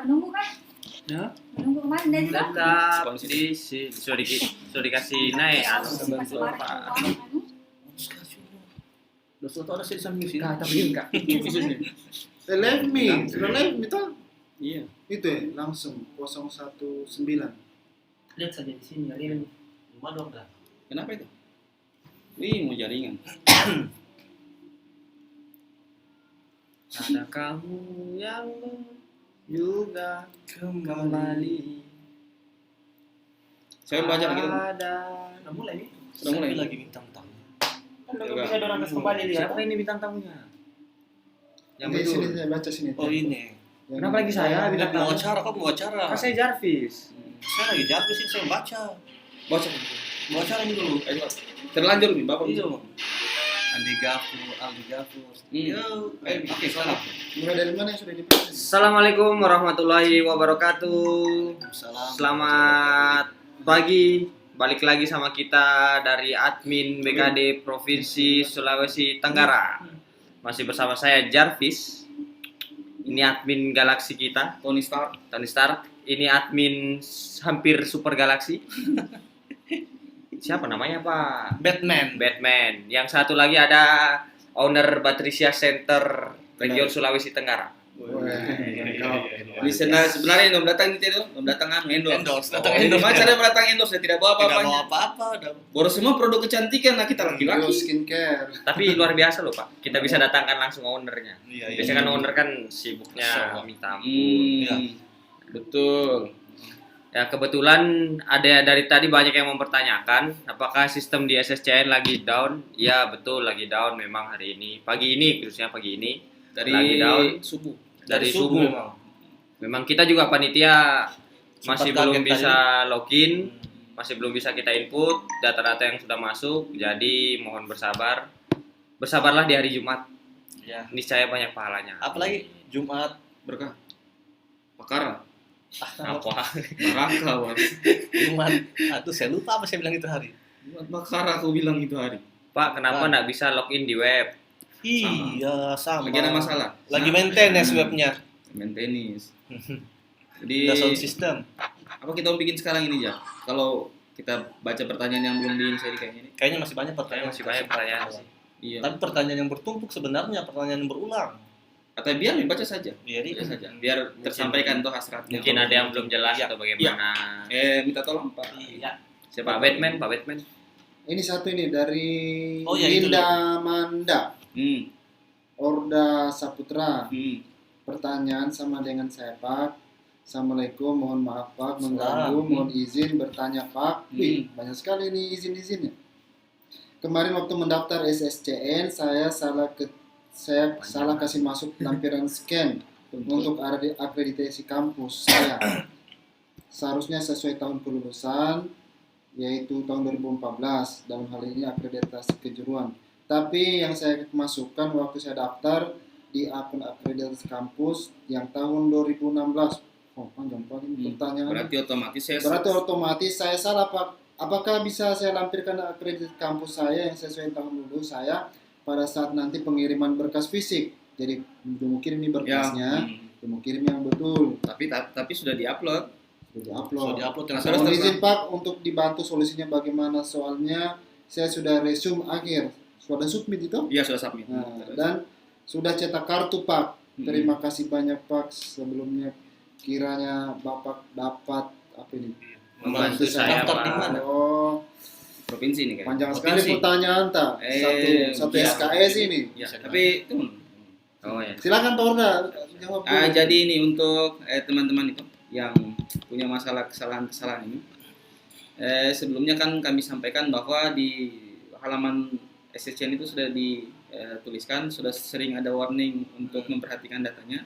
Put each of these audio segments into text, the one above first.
menunggu kah? Ya. Menunggu kemarin dari itu? Tetap sudah dikasih naik Masih marah Pak. anu. Dosa tuh ada sih di samping sini. Kak, tapi enggak. Live me, sudah live me toh? Iya. Itu ya, langsung 019. Lihat saja di sini, ini rumah dong dah. Kenapa itu? Wih, mau jaringan. Ada kamu yang juga kembali. Saya baca gitu. Ada. Udah mulai nih. Sudah mulai. Sampai lagi bintang tamu. Kan udah Coba. bisa dorang kembali dia. Siapa ini bintang tamunya? Yang Ini betul. sini saya baca sini. Oh ini. Yang- Kenapa lagi saya bintang Mau tamu? acara, kok mau acara? Kan saya Jarvis. Saya lagi jatuh sih, saya baca. Baca. Mau acara ini dulu. Ayo, terlanjur nih, Bapak. Iya. Aldi Gafur. Iya. Oke, salah. Mulai dari mana yang sudah dibaca? Assalamualaikum warahmatullahi wabarakatuh. Salam. Selamat pagi. Balik lagi sama kita dari admin BKD Provinsi Sulawesi Tenggara. Masih bersama saya Jarvis. Ini admin galaksi kita, Tony Stark. Tony Stark. Ini admin hampir super galaksi. Siapa namanya, Pak? Batman. Batman. Yang satu lagi ada owner Batrisia Center Region Sulawesi Tenggara. Di sana sebenarnya belum datang gitu, belum datang Endorse, datang endorse. endorse. Macam ada datang endorse, saya tidak bawa Tidak apa-apa. mau apa-apa. Udah. Baru semua produk kecantikan lah kita Bio laki-laki. skincare. Tapi luar biasa loh, Pak. Kita bisa datangkan langsung ownernya. Iya, iya. Biasanya kan owner kan sibuknya Masya minta ampun. Iya. Betul. Ya kebetulan ada dari tadi banyak yang mempertanyakan apakah sistem di SSCN lagi down. Ya betul lagi down memang hari ini. Pagi ini khususnya pagi ini Dari lagi down subuh. dari subuh. memang. Memang kita juga panitia Sempat masih kaget belum tadi. bisa login, masih belum bisa kita input data-data yang sudah masuk. Jadi mohon bersabar. Bersabarlah di hari Jumat. Ya. Niscaya banyak pahalanya. Apalagi Jumat. Berkah. Pakar. Apa? Baraka, Wan. Jumat. Aduh, saya lupa apa saya bilang itu hari. Bakar aku bilang itu hari. Pak, kenapa nggak bisa login di web? Iya, sama. Lagi ada masalah. Lagi maintenance webnya. Main tenis. Jadi Udah sound system. apa kita mau bikin sekarang ini ya? Kalau kita baca pertanyaan yang belum di-share kayaknya ini. Kayaknya masih banyak Kayaknya pertanyaan. masih banyak pertanyaan sih. Iya. Tapi pertanyaan yang bertumpuk sebenarnya pertanyaan yang berulang. Atau biar baca saja. Jadi Biar saja. Biar tersampaikan tuh hasratnya. Mungkin ada yang belum jelas Iya. atau bagaimana. Minta tolong Pak. iya. Pak Batman, Pak Batman. Ini satu ini dari Oh, ya, itu Linda Manda, Hmm. Orda Saputra. Hmm. Pertanyaan sama dengan saya Pak. Assalamualaikum, mohon maaf Pak mengganggu, Salam. mohon izin bertanya Pak. Wih, banyak sekali ini izin-izinnya. Kemarin waktu mendaftar SSCN saya salah kasih masuk lampiran scan untuk akreditasi kampus saya. Seharusnya sesuai tahun kelulusan, yaitu tahun 2014, dalam hal ini akreditasi kejuruan. Tapi yang saya masukkan waktu saya daftar di akun akreditasi kampus yang tahun 2016. Oh, panjang banget ini pertanyaan. Berarti Otomatis saya salah Pak. Apakah bisa saya lampirkan akreditasi kampus saya yang sesuai tahun lulus saya pada saat nanti pengiriman berkas fisik? Jadi mau kirim ini berkasnya, mau kirim yang betul. tapi sudah diupload. Sudah Sudah diupload. diupload dengan Terus, Mohon izin Pak untuk dibantu solusinya bagaimana, soalnya saya sudah resume akhir, sudah submit itu. Iya, sudah submit. Nah, dan sudah cetak kartu Pak. Terima kasih banyak Pak. Sebelumnya kiranya Bapak dapat apa ini? Membantu saya, daftar di Pak. mana? Oh, Provinsi ini kan. panjang sekali Provinsi. pertanyaan tak? Satu Iya. SKS ini. Ya, Bisa tapi Oh ya. Silakan Torda jawab dulu. jadi ini untuk teman-teman itu yang punya masalah kesalahan-kesalahan ini. Sebelumnya kan kami sampaikan bahwa di halaman SSCN itu sudah dituliskan, sudah sering ada warning untuk memperhatikan datanya.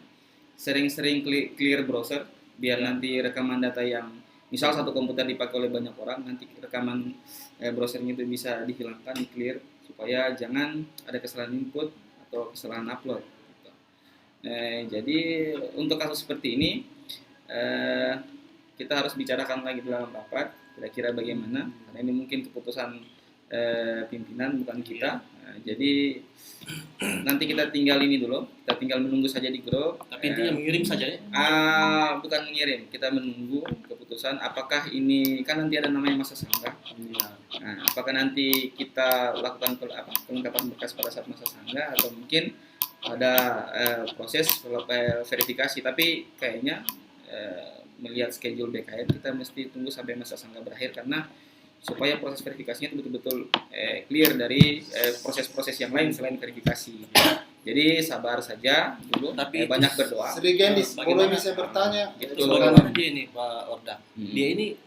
Sering-sering clear browser biar nanti rekaman data yang misal satu komputer dipakai oleh banyak orang, nanti rekaman browsernya itu bisa dihilangkan, di clear supaya jangan ada kesalahan input atau kesalahan upload. Gitu. Jadi untuk kasus seperti ini kita harus bicarakan lagi dalam rapat kira-kira bagaimana, karena ini mungkin keputusan pimpinan bukan kita. Nah, jadi nanti kita tinggal ini dulu, kita tinggal menunggu saja di grup. Tapi intinya mengirim saja ya. Bukan mengirim, kita menunggu keputusan apakah ini kan nanti ada namanya masa sangga. Nah, apakah nanti kita lakukan kelengkapan berkas pada saat masa sangga atau mungkin ada proses verifikasi, tapi kayaknya melihat schedule BKN kita mesti tunggu sampai masa sangga berakhir karena supaya proses verifikasinya itu betul-betul clear dari proses-proses yang lain selain verifikasi. Jadi sabar saja dulu, Tapi banyak berdoa. Sri Gendis, boleh bisa bertanya? Gitu. Bagaimana dia ini Pak Orda?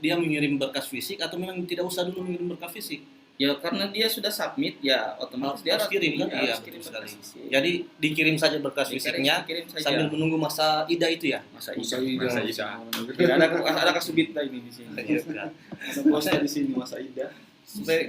Dia mengirim berkas fisik atau memang tidak usah dulu mengirim berkas fisik? Ya karena dia sudah submit, ya otomatis dia Harus kirim kan? iya, Iya, harus kirim betul sekali. berkas fisik. Jadi dikirim saja berkas fisiknya Kirim saja. sambil menunggu masa ida itu ya. Masa Masa ida. ida. Tidak ada kasubita ini di sini. Ada posta di sini masa ida.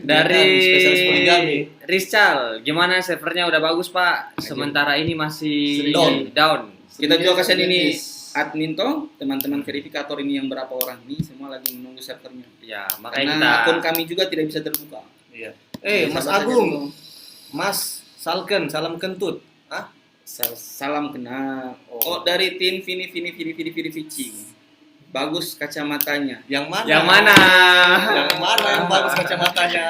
Dari spesialis poligami. Rizal, gimana servernya udah bagus Pak? Sementara ini masih down. Kita juga kasihan Sri ini Gendis. admin toh, teman-teman verifikator ini yang berapa orang ini semua lagi menunggu servernya. Ya, makanya Karena kita akun kami juga tidak bisa terbuka. Iya. Mas Sabar saja Agung, dulu. Mas Salken, salam kentut. Salam kenal. Oh, dari tim Vini Vici. Bagus kacamatanya. Yang mana? yang mana? Yang mana yang bagus kacamatanya?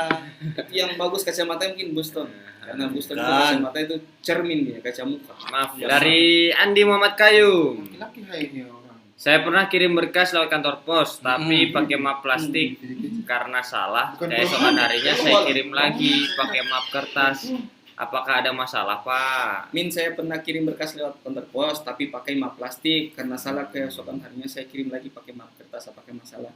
Yang bagus kacamatanya mungkin Boston. Karena Boston itu Bukan. kacamata itu cermin dia, kaca muka. Maaf, Ya, dari Andi Muhammad Kayu. Laki-laki hai ini orang. Saya pernah kirim berkas lewat kantor pos, tapi pakai map plastik. Jadi, Karena salah, Bukan keesokan harinya saya kirim lagi pakai map kertas. Apakah ada masalah Pak? Saya pernah kirim berkas lewat kantor pos tapi pakai map plastik karena salah keesokan harinya saya kirim lagi pakai map kertas apakah masalah?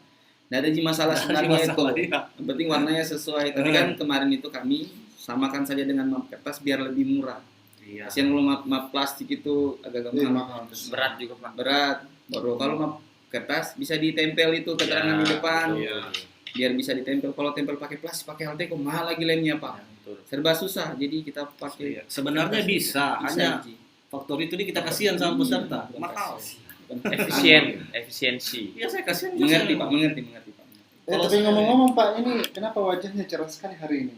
Nggak ada masalah sebenarnya itu. Iya. Yang penting warnanya sesuai. Tapi kan kemarin itu kami samakan saja dengan map kertas biar lebih murah. Iya. Kasihan kalau map plastik itu agak mahal. mahal. Berat juga Pak. Berat. Baru kalau map kertas bisa ditempel itu keterangan di depan. Iya. Biar bisa ditempel. Kalau tempel pakai plastik pakai HT kok mahal lagi lemnya Pak. Serba susah. Jadi kita pakai Iya. Sebenarnya bisa, hanya Ji. faktor itu kita kasihan sama peserta. Mahal. Efisiensi. Iya, saya kasihan Mengerti Pak, mengerti Pak. Tapi ngomong-ngomong Pak, ini kenapa wajahnya cerah sekali hari ini?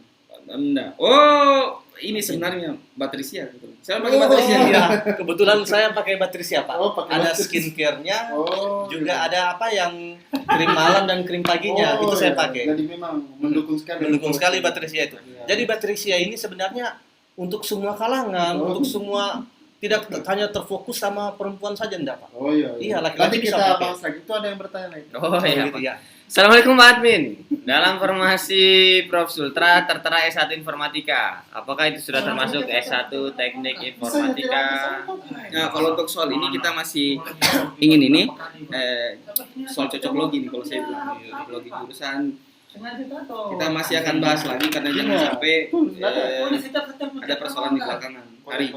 Enggak. Oh, ini sebenarnya Batrisia gitu. Saya pakai Batrisia. Iya, kebetulan saya pakai Batrisia Pak. Oh, pakai Ada Batrisia. skincare-nya, Oh, juga ada apa yang krim malam dan krim paginya, itu saya iya. pakai. Jadi memang mendukung sekali. Mendukung sekali Batrisia itu. Iya. Jadi Batrisia ini sebenarnya untuk semua kalangan, Oh. untuk semua, tidak hanya terfokus sama perempuan saja enggak Pak. Oh iya. Iya, laki-laki Nanti bisa kita pakai. bahas lagi. Itu ada yang bertanya lagi. Oh iya Gitu Pak. ya. Assalamualaikum Pak Admin. Dalam formasi Prof Sultra tertera S1 Informatika. Apakah itu sudah termasuk S1 Teknik Informatika? Nah, kalau untuk soal ini kita masih ingin ini soal cocok logi nih kalau saya bilang logi jurusan kita masih akan bahas lagi karena jangan sampai ada persoalan di belakangan hari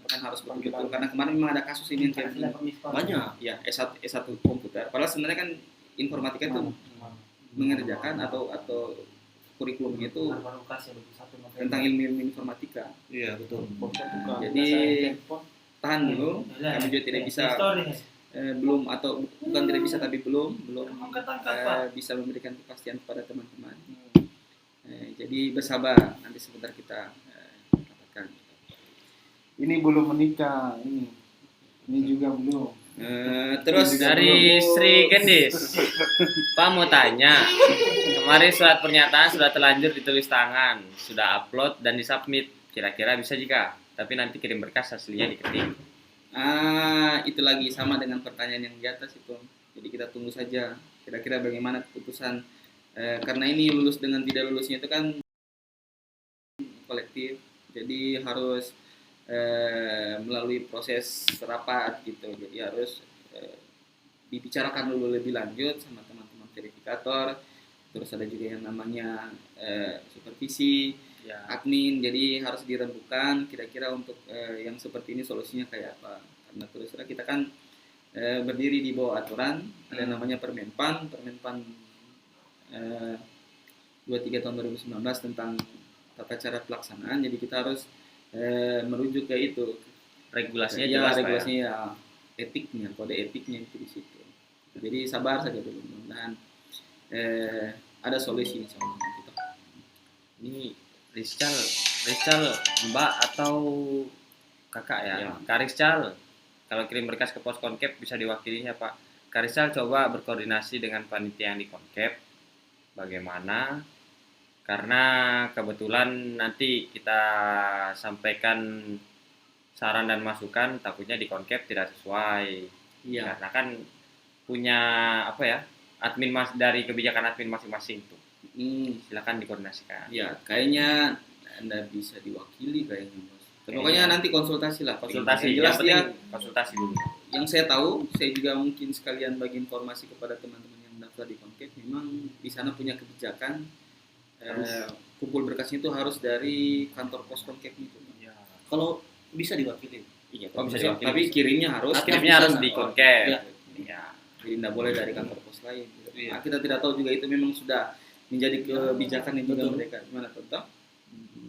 kan harus betul-betul karena kemarin memang ada kasus ini yang kayak gini. Banyak. Ya S1 komputer padahal sebenarnya kan informatika itu mengerjakan atau kurikulumnya itu tentang ilmu informatika. Iya, betul. Jadi tahan dulu kami juga tidak bisa belum atau bukan tidak bisa tapi belum bisa memberikan kepastian kepada teman-teman. Jadi bersabar nanti sebentar kita katakan. Ini belum menikah. Ini juga belum. Terus Dari Sri Gendis, Pak mau tanya, kemarin surat pernyataan sudah terlanjur ditulis tangan, sudah upload dan disubmit, kira-kira bisa jika, tapi nanti kirim berkas aslinya diketik. Itu lagi sama dengan pertanyaan yang di atas itu. Jadi kita tunggu saja kira-kira bagaimana keputusan karena ini lulus dengan tidak lulusnya itu kan kolektif. Jadi harus melalui proses rapat gitu. Jadi harus dibicarakan dulu lebih lanjut sama teman-teman verifikator. Terus ada juga yang namanya supervisi, Ya. admin. Jadi harus dirembukan kira-kira untuk yang seperti ini solusinya kayak apa. Karena terus terang kita kan berdiri di bawah aturan. Ada namanya Permenpan 23 tahun 2019 tentang tata cara pelaksanaan. Jadi kita harus merujuk ke itu Regulasinya ya, jelas Pak, ya. regulasinya ya, etiknya, kode etiknya itu di situ. Jadi sabar saja dulu, mudah-mudahan ada solusi insya Allah. Ini Rizal Rizal, Mbak atau Kakak ya? Ya. Kak Rizal, kalau kirim berkas ke pos Konkep bisa diwakilinya Pak. Kak Rizal coba berkoordinasi dengan panitia yang di Konkep. Bagaimana? Karena kebetulan nanti kita sampaikan saran dan masukan, takutnya di Konkep tidak sesuai. Iya. Karena kan punya apa ya? Admin dari kebijakan admin masing-masing tuh. Silakan dikoordinasikan. Ya, kayaknya Anda bisa diwakili kayaknya, Bos. Pokoknya nanti konsultasi lah. Konsultasi, Yang jelas yang penting dia, konsultasi dulu. yang saya tahu, saya juga mungkin sekalian bagi informasi kepada teman-teman yang daftar di Konkep, memang di sana punya kebijakan kumpul berkasnya itu harus dari kantor pos Konkep itu. Ya. Kalau bisa diwakili. Iya, Oh, bisa diwakili. tapi kirimnya harus Kirimnya harus di Konkep. Ya. Ya. jadi tidak boleh dari kantor pos lain. Iya. Nah, kita tidak tahu juga itu memang sudah menjadi kebijakan yang juga Betul. mereka. Gimana tentang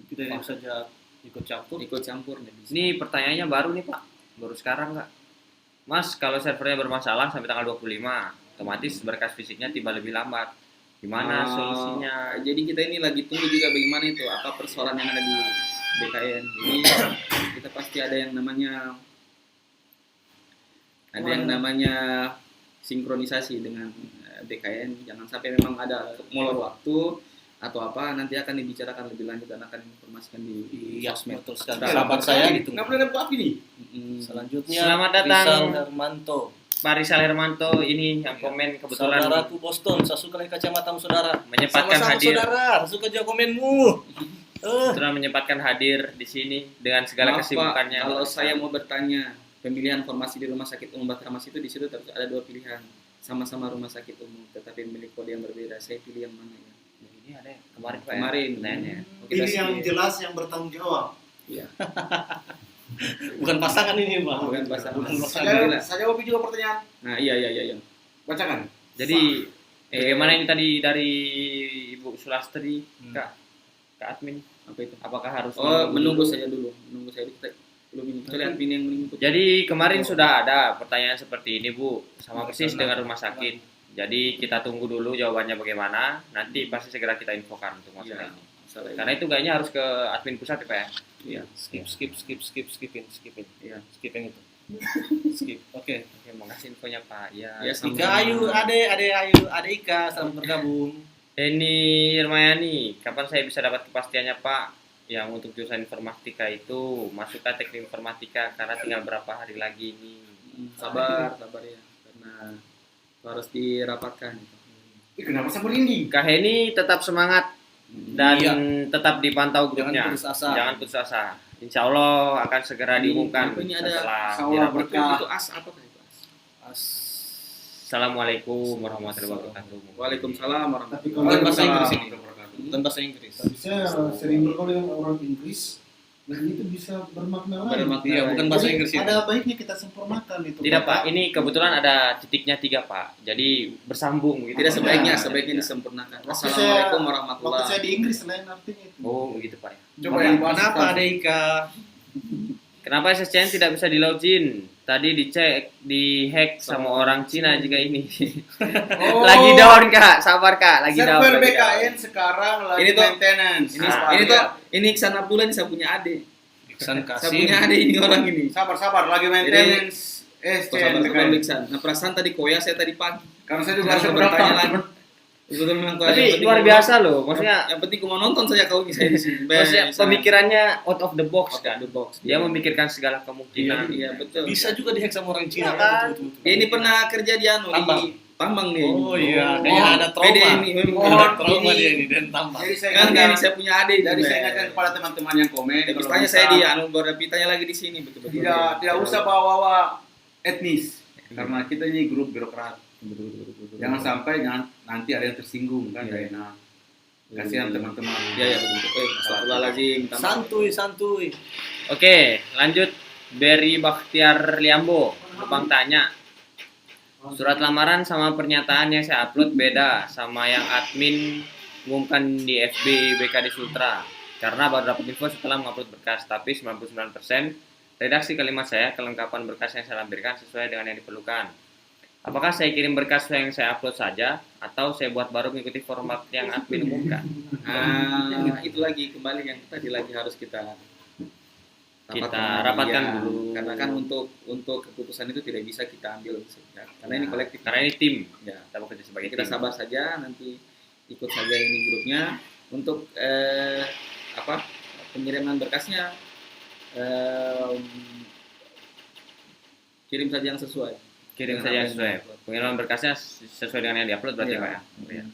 Kita ini saja ikut campur. ikut campurnya bisa. Ini pertanyaannya baru nih Pak, baru sekarang nggak? Mas, kalau servernya bermasalah sampai tanggal 25, otomatis berkas fisiknya tiba lebih lambat. Gimana solusinya? Jadi kita ini lagi tunggu juga bagaimana itu apa persoalan yang ada di BKN. Jadi kita pasti ada yang namanya sinkronisasi dengan BKN. Jangan sampai memang ada molor waktu atau apa, nanti akan dibicarakan lebih lanjut dan akan informasikan di Iya, sosmed. betul sekali. Nah, Sahabat saya gitu. Nggak boleh nembak api nih. Selanjutnya Selamat datang. Rizal Hermanto. Pak Rizal Hermanto ini yang komen kebetulan Saudaraku Boston, saya suka kacamatamu saudara. menyempatkan Sama-sama hadir. saudara, suka juga komenmu. Sudah menyempatkan hadir di sini dengan segala Maaf, Pak, kesibukannya. kalau saya mau bertanya pemilihan farmasi di Rumah Sakit Umum Batramas itu di situ terus ada dua pilihan, sama-sama rumah sakit umum tetapi memiliki kode yang berbeda. Saya pilih yang mana ya? Ini ada ya, kemarin Pak. Kemarin Nanya. Pilih yang jelas yang bertanggung jawab. Iya. Bukan pasangan ini, Pak. Bukan pasangan. Bukan pasangan. Alhamdulillah. Saya jawab juga pertanyaan. Nah, iya. Bacakan. Jadi bagaimana ini tadi dari Ibu Sulastri, Kak admin? Apa itu? Apakah harus Menunggu saja dulu. Menunggu saya kita belum ini. Kita lihat ini yang mengikut. Jadi kemarin sudah ada pertanyaan seperti ini Bu, sama persis dengan rumah sakit. Jadi kita tunggu dulu jawabannya bagaimana. Nanti pasti segera kita infokan untuk masalah ini. Masalah ini. Karena itu kayaknya harus ke admin pusat ya Pak ya. Iya. Skipin. Iya. Skip yang itu. Skip. Oke. Oke, makasih infonya Pak. Ya. Ya, sama. Ika Ayu, Ade Ika, selamat bergabung. Eni Irmayani, kapan saya bisa dapat kepastiannya Pak? Yang untuk jurusan informatika itu masuk ke teknik informatika karena tinggal berapa hari lagi ini. Sabar ya. Karena itu harus dirapatkan. Kenapa saya merinding? Kak Heni tetap semangat dan Iya. tetap dipantau grupnya. Jangan putus asa. Jangan putus asa. Insya Allah akan segera diumumkan Ini ada setelah sawah dirapatkan. berkah. Itu as apa itu as? Assalamualaikum warahmatullahi wabarakatuh. Waalaikumsalam Tapi warahmatullahi kalau Bukan bahasa Inggris wabarakatuh. ini. Bukan bahasa Inggris. Tapi saya sering bergaul dengan orang Inggris dan itu bisa bermakna lain. Bermakna Iya, bukan bahasa Jadi, Inggris ini. ada baiknya kita sempurnakan itu. Tidak Pak, ini kebetulan ada titiknya 3 Pak. Jadi bersambung gitu. Tidak sebaiknya Ya. disempurnakan. Waktu Assalamualaikum Waktu warahmatullahi saya di Inggris lain artinya itu. Oh, begitu Pak. Coba yang Kenapa Ade Ika? Kenapa SSCN tidak bisa di login? Tadi dicek, dihack sama orang Cina juga ini. Oh. Lagi down Kak, sabar Kak, lagi down. Server lagi BKN down. sekarang lagi Ini tuh- maintenance. Ini tuh ini Iksan Abdullah ini saya punya adik. Iksan Saya Kasim. punya adik ini orang ini. Sabar lagi maintenance. Sabar, BKN. Iksan. Nah, perasaan tadi koya saya tadi pagi. Karena saya juga Harus harus bertanya bertanya lagi. Itu memang koya. Tapi Yang penting luar gua- biasa loh, maksudnya yang penting gua mau nonton saja kau bisa di sini. maksudnya Bisa. pemikirannya out of the box Out of kan. the box. Dia memikirkan segala kemungkinan. Iya, betul. Bisa juga dihack sama orang Cina Iya kan? Betul. Dia ini pernah kerja di Tambang. di tambang nih. Oh iya, kayaknya ada trauma. Pede ini memang. Ada trauma Ini- dia ini dan tambah. Jadi saya Kan ingatkan, ini saya punya adik. jadi juga. saya ingatkan kepada teman-teman yang komen. Terus kalau tanya bisa saya di tanya lagi di sini betul-betul. tidak usah bawa etnis karena kita ini grup birokrat. Jangan sampai nanti ada yang tersinggung kan, Iya. gak enak. Kasihan teman-teman. Iya betul. Astagfirullahaladzim. Santuy. Oke, lanjut. Berry Bakhtiar Liambo, Lubang tanya. Surat lamaran sama pernyataan yang saya upload beda sama yang admin umumkan di FB BKD Sultra. Karena baru dapat info setelah mengupload berkas, tapi 99% redaksi kalimat saya kelengkapan berkas yang saya lampirkan sesuai dengan yang diperlukan. Apakah saya kirim berkas yang saya upload saja atau saya buat baru mengikuti format yang admin umumkan? Itu lagi kembali yang tadi lagi harus kita rapatkan Iya, dulu. karena kan untuk keputusan itu tidak bisa kita ambil sepihak karena ini kolektif. Karena ini tim, Ya, kita bekerja sebagai kita tim. sabar saja, nanti ikut saja ini grupnya untuk pengiriman berkasnya, kirim saja yang sesuai. Kirim Dengan saja apa yang yang sesuai. diupload. Pengiriman berkasnya sesuai dengan yang diupload berarti Iya. Pak ya. Iya.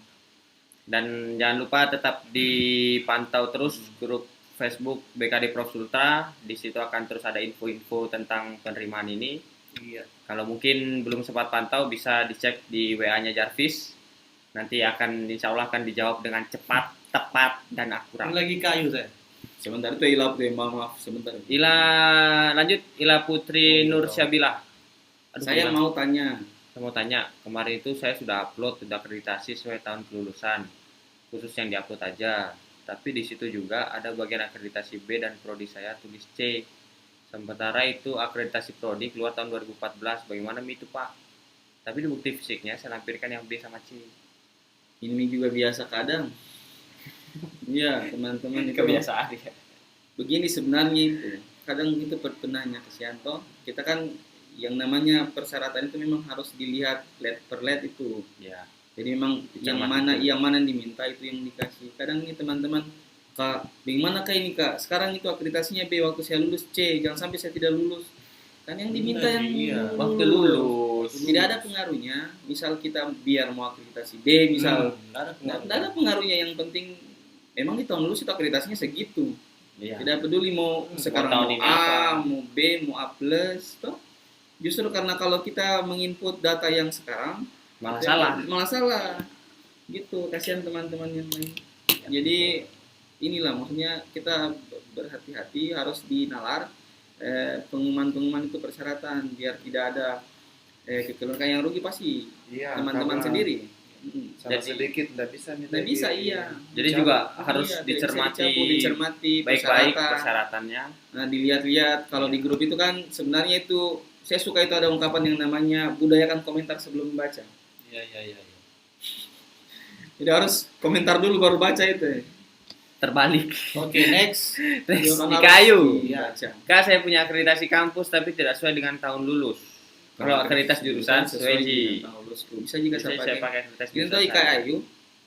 Dan jangan lupa tetap dipantau terus grup Facebook BKD Prof Sultra. Di situ akan terus ada info-info tentang penerimaan ini. Iya. Kalau mungkin belum sempat pantau bisa dicek di WA-nya Jarvis. Nanti insya Allah akan dijawab dengan cepat, tepat, dan akurat. Ini lagi kayu saya. Sebentar itu Ila tuh, maaf sebentar. Lanjut Ila Putri Nur Syabila. Aduh, Saya mau tanya, kemarin itu saya sudah upload, sudah akreditasi sesuai tahun kelulusan, khusus yang diupload aja. Tapi di situ juga ada bagian akreditasi B dan prodi saya tulis C. Sementara itu akreditasi prodi keluar tahun 2014. Bagaimana itu Pak? Tapi di bukti fisiknya saya lampirkan yang B sama C. ini juga biasa kadang. Iya teman-teman itu Kebiasaan ya. begini sebenarnya itu. Kadang itu perpenanya ke Sianto. Kita kan yang namanya persyaratan itu memang harus dilihat led per led itu. Ya. Jadi memang Dicermati. yang mana diminta itu yang dikasih. Kadang ini teman-teman, Kak, bagaimana Kak ini Kak? Sekarang itu akreditasinya B, waktu saya lulus C, jangan sampai saya tidak lulus. Kan yang diminta yang Iya, waktu lulus. Tidak ada pengaruhnya. Misal kita biar mau akreditasi D, misal Nggak tidak ada pengaruhnya. Yang penting memang di tahun lulus itu akreditasinya segitu. Iya. Tidak peduli mau sekarang tahun mau ini A, apa. mau B, mau A+, toh. Justru karena kalau kita menginput data yang sekarang Malah salah. gitu, kasihan teman-teman yang lain. Jadi inilah maksudnya kita berhati-hati, harus dinalar pengumuman itu persyaratan biar tidak ada kekeluargaan yang rugi pasti Iya, teman-teman karena sendiri. salah Jadi- sedikit tidak bisa minta Tidak bisa, iya. Jadi juga harus Iya, tidak bisa dicermati dicermati baik-baik persyaratan. persyaratannya. Nah, dilihat-lihat kalau di grup itu kan sebenarnya itu saya suka itu ada ungkapan yang namanya budayakan komentar sebelum membaca. Iya. Jadi harus komentar dulu baru baca itu. Terbalik. Oke, next. Next, Orang di harus kayu. dibaca. Kak, saya punya akreditasi kampus tapi tidak sesuai dengan tahun lulus. Kalau akreditasi jurusan sesuai Ji. dengan tahun lulus. Bisa juga Bisa saya saya pakai. pakai akreditasi Ini tuh jurusan. saya. IKAyu,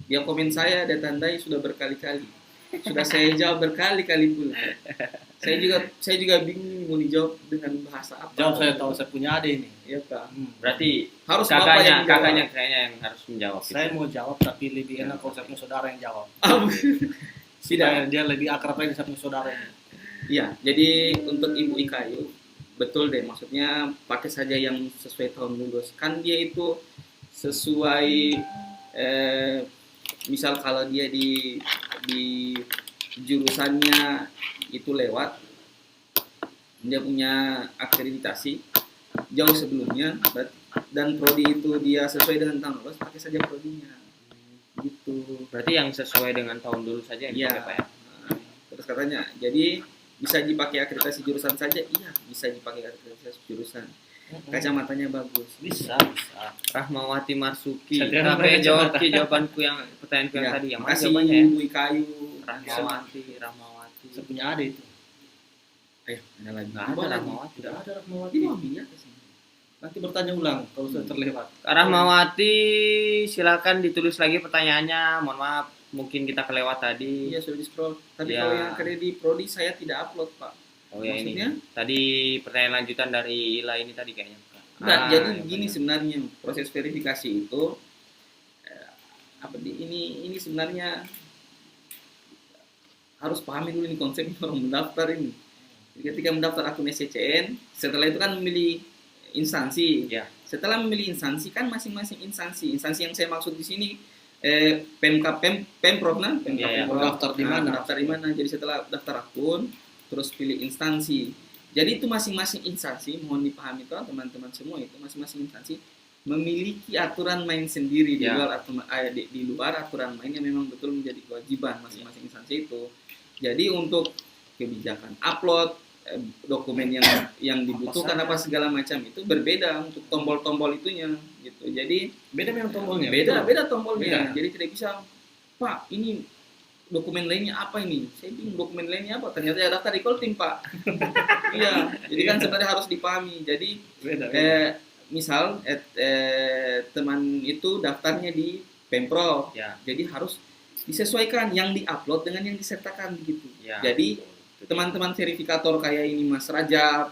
dia komen saya, dia tandai sudah berkali-kali. Sudah saya jawab berkali-kali pula. Saya juga bingung mau dijawab dengan bahasa apa. Jawab saya tahu saya punya adik ini. Iya Kak. Berarti Harus bapak yang kakaknya jawab. kayaknya yang harus menjawab. Saya mau jawab tapi lebih enak kalau saya punya saudara yang jawab. Tidak. Dia lebih akrab lagi sama saudara ini. Iya, jadi untuk Ibu IKAyu betul deh, maksudnya pakai saja yang sesuai tahun lulus. Kan dia itu sesuai misal kalau dia di jurusannya itu lewat, dia punya akreditasi jauh sebelumnya, dan prodi itu dia sesuai dengan tahun lulus, pakai saja prodinya. Gitu. Berarti yang sesuai dengan tahun lulus saja yang Iya. dipakai, Pak ya. Nah, terus katanya, jadi bisa dipakai akreditasi jurusan saja? Iya, bisa dipakai akreditasi jurusan. Kacamatanya bagus. Bisa. Rahmawati Marsuki. Saya Apa yang jawab kacamata. jawabanku pertanyaanku yang Ya, tadi yang mana makasih jawabannya ya? Ibu IKAyu. Rahmawati. Saya punya adik itu. Ayo, ada lagi. Nggak Coba ada lagi. Rahmawati. Tidak ada Rahmawati. Ini mobilnya ke sini. Nanti bertanya ulang kalau sudah terlewat. Rahmawati, silakan ditulis lagi pertanyaannya. Mohon maaf, mungkin kita kelewat tadi. Iya, sudah di scroll. Tapi Ya. kalau yang kredit prodi saya tidak upload, Pak. Oh ya ini. Maksudnya? Tadi pertanyaan lanjutan dari Ila ini tadi kayaknya. Enggak, jadi yang gini benar. sebenarnya proses verifikasi itu ini sebenarnya harus pahami dulu ini konsep orang mendaftar ini. Jadi ketika mendaftar akun SCCN, setelah itu kan memilih instansi. Ya. Setelah memilih instansi kan masing-masing instansi yang saya maksud di sini Pemprov nah, Iya, iya. Daftar di mana? Daftar di mana? Jadi setelah daftar akun, terus pilih instansi. Jadi itu masing-masing instansi, mohon dipahami toh teman-teman semua itu masing-masing instansi memiliki aturan main sendiri Ya. di luar aturan main yang memang betul menjadi kewajiban masing-masing instansi itu. Jadi untuk kebijakan upload dokumen yang dibutuhkan apa segala macam itu berbeda untuk tombol-tombol itunya gitu. Jadi Beda memang tombolnya. beda tombolnya. Beda. Jadi tidak bisa, Pak, ini dokumen lainnya apa ini? Saya bingung dokumen lainnya apa? Ternyata ya daftar di Koltim, Pak. Iya, jadi kan sebenarnya harus dipahami. Jadi Beda. misal teman itu daftarnya di Pemprov, Ya. jadi harus disesuaikan yang diupload dengan yang disertakan gitu. Ya. Jadi teman-teman verifikator kayak ini Mas Rajab,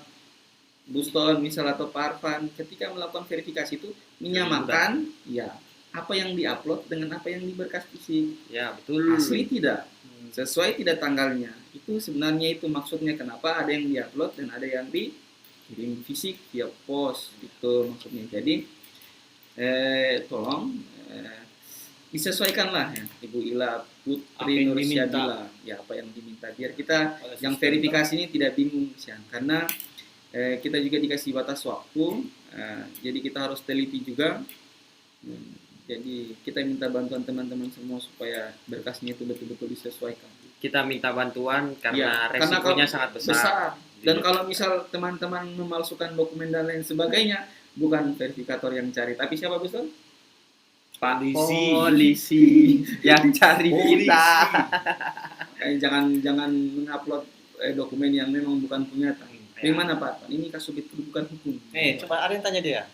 Buston misal atau Pak Arfan, ketika melakukan verifikasi itu menyamakan ya apa yang diupload dengan apa yang di berkas fisik. Ya, betul. Asli tidak, sesuai tidak tanggalnya. Itu sebenarnya itu maksudnya kenapa ada yang diupload dan ada yang dikirim fisik via pos, itu maksudnya. Jadi tolong disesuaikanlah ya Ibu Ila Apa Putri yang Nursyadila, ya apa yang diminta biar kita Oleh yang sistem verifikasi ini tidak bingung Sian. Karena kita juga dikasih batas waktu, jadi kita harus teliti juga. Jadi kita minta bantuan teman-teman semua supaya berkasnya itu betul-betul disesuaikan. Kita minta bantuan karena Ya, karena resikonya kalau sangat besar. Dan kalau misal teman-teman memalsukan dokumen dan lain sebagainya, bukan verifikator yang cari, tapi siapa betul? Polisi yang cari kita. Jangan mengupload dokumen yang memang bukan punya. Dari mana Pak? Ini kasus itu bukan hukum. Coba ada yang tanya dia.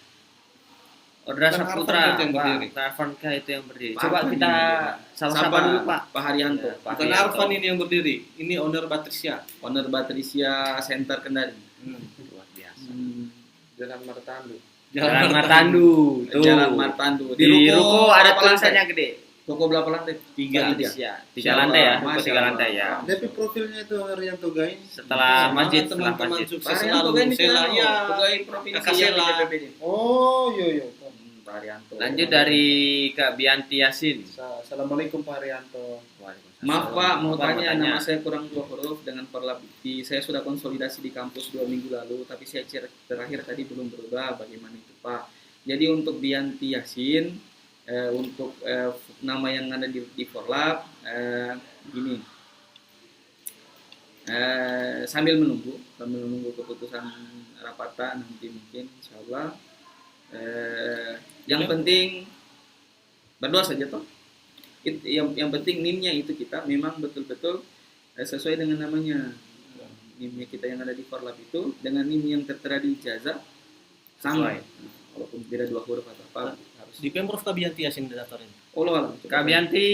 Ordra Kan Saputra, Arfan itu yang berdiri. Pak Arfan itu yang berdiri. Pak Coba Arfan kita ini. sama-sama dulu Pak. Pak Haryanto. Ya, Pak Bukan Haryanto. Arfan ini yang berdiri. Ini owner Batrisya. Owner Batrisya Center Kendari. Luar biasa. Jalan Martandu. Jalan Martandu. Tuh. Jalan Martandu. Di ruko ada berapa tulisannya lantai? gede. Ruko berapa lantai? Tiga. Tiga lantai ya. Ruko Masya 3 Allah. lantai ya. DP profilnya itu Haryanto Gain. Setelah masjid, setelah Teman-teman masjid. sukses Pak Haryanto selalu. kan itu Sela, ya. pegawai provinsi Kakak yang di Sela. BPPD. Oh, iya. Pak Haryanto. Lanjut dari Kak Bianti Yasin. Assalamualaikum Pak Haryanto. Maaf Pak, mau Apa tanya, nama saya kurang 2 huruf dengan Perlabikti. Saya sudah konsolidasi di kampus 2 minggu lalu, tapi saya cek terakhir tadi belum berubah. Bagaimana itu Pak? Jadi untuk Bianti Yasin, untuk nama yang ada di Forlab, gini. Sambil menunggu keputusan rapatan nanti mungkin insya Allah. Yang penting berdoa saja toh. Yang penting NIM-nya itu kita memang betul-betul sesuai dengan namanya. NIM-nya kita yang ada di Forlab itu dengan NIM yang tertera di ijazah sama. Walaupun beda 2 huruf atau apa harus. Di Pemprov Kabianti Yasin daftarin. Kak Bianti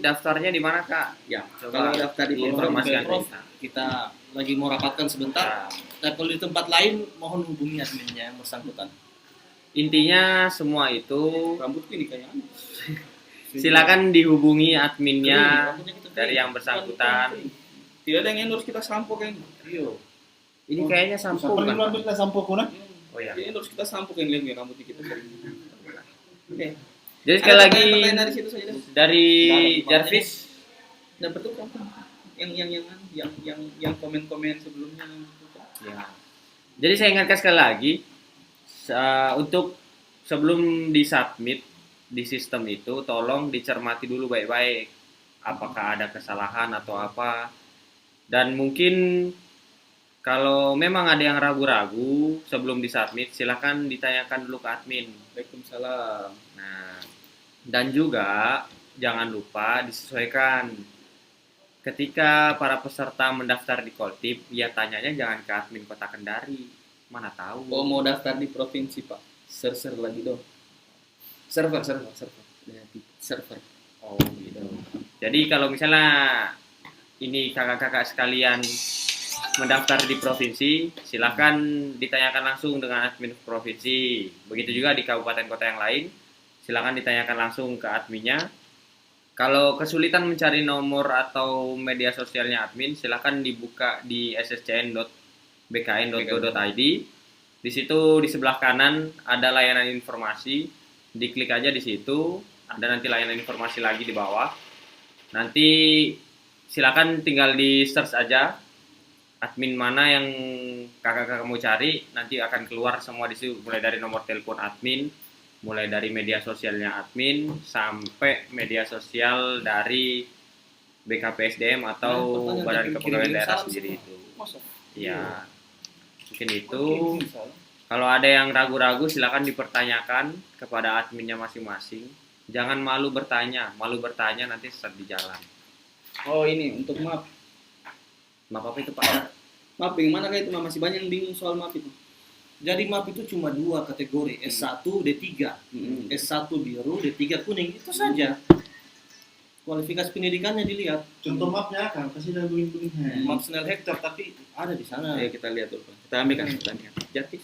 daftarnya di mana Kak? Ya, Coba kalau daftar di Pemprov informasikan Pemprov. kita. Kita lagi mau rapatkan sebentar. Tapi kalau di tempat lain mohon hubungi adminnya yang bersangkutan. Intinya semua itu rambutku ini kayaknya. silakan dihubungi adminnya Rambutnya kita dari yang bersangkutan. Tidak ada yang endorse kita sampo kayaknya. Iya. Ini kayaknya sampo Pergi kan? lu ambil sampo kuna. Oh ya. Dia endorse kita sampo kayaknya lihat rambutnya kita. Oke. Jadi sekali lagi pertanyaan dari situ saja deh. dari Jarvis. Dapat tuh kan yang komen-komen sebelumnya. Ya. Jadi saya ingatkan sekali lagi untuk sebelum disubmit di sistem itu tolong dicermati dulu baik-baik apakah ada kesalahan atau apa, dan mungkin kalau memang ada yang ragu-ragu sebelum disubmit silakan ditanyakan dulu ke admin. Waalaikumsalam. Nah, dan juga jangan lupa disesuaikan ketika para peserta mendaftar di Koltip, ya tanyanya jangan ke admin Kota Kendari, mana tahu. Oh mau daftar di provinsi Pak, server lagi dong. Server. Ya, di server. Oh gitu. Jadi kalau misalnya ini kakak-kakak sekalian mendaftar di provinsi, silahkan ditanyakan langsung dengan admin provinsi. Begitu juga di kabupaten kota yang lain, silahkan ditanyakan langsung ke adminnya. Kalau kesulitan mencari nomor atau media sosialnya admin, silahkan dibuka di sscn.bkn.go.id. Di situ di sebelah kanan ada layanan informasi. Diklik aja di situ, ada nanti layanan informasi lagi di bawah. Nanti silakan tinggal di search aja admin mana yang kakak-kakak mau cari, nanti akan keluar semua di situ, mulai dari nomor telepon admin, mulai dari media sosialnya admin sampai media sosial dari BKPSDM atau Badan Kepegawaian Daerah sendiri itu. Ya, mungkin itu. Kalau ada yang ragu-ragu silakan dipertanyakan kepada adminnya masing-masing. Jangan malu bertanya nanti sesat di jalan. Oh ini untuk map. Map apa itu Pak? Map bagaimana kayak itu Map? Masih banyak yang bingung soal map itu. Jadi map itu cuma 2 kategori, S1, D3. S1 biru, D3 kuning, itu saja. Kualifikasi pendidikannya dilihat. Contoh mapnya kan, kasih dan begini-begini. Map Snell Hector tapi ada di sana. Ayo kita lihat dulu. Kita ambil kan pertanyaan. Jadi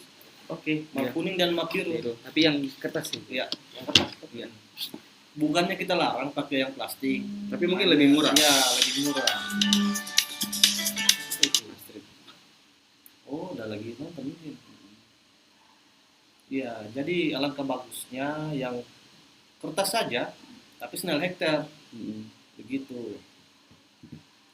Oke, map Iya. kuning dan map biru. itu. Tapi yang kertas sih. Iya. Iya. Bukannya kita larang pakai yang plastik. Tapi mungkin lebih murah. Iya, lebih murah. Oh, udah lagi nonton mungkin. Iya, jadi alangkah bagusnya yang kertas saja, tapi Snell Hector. Begitu.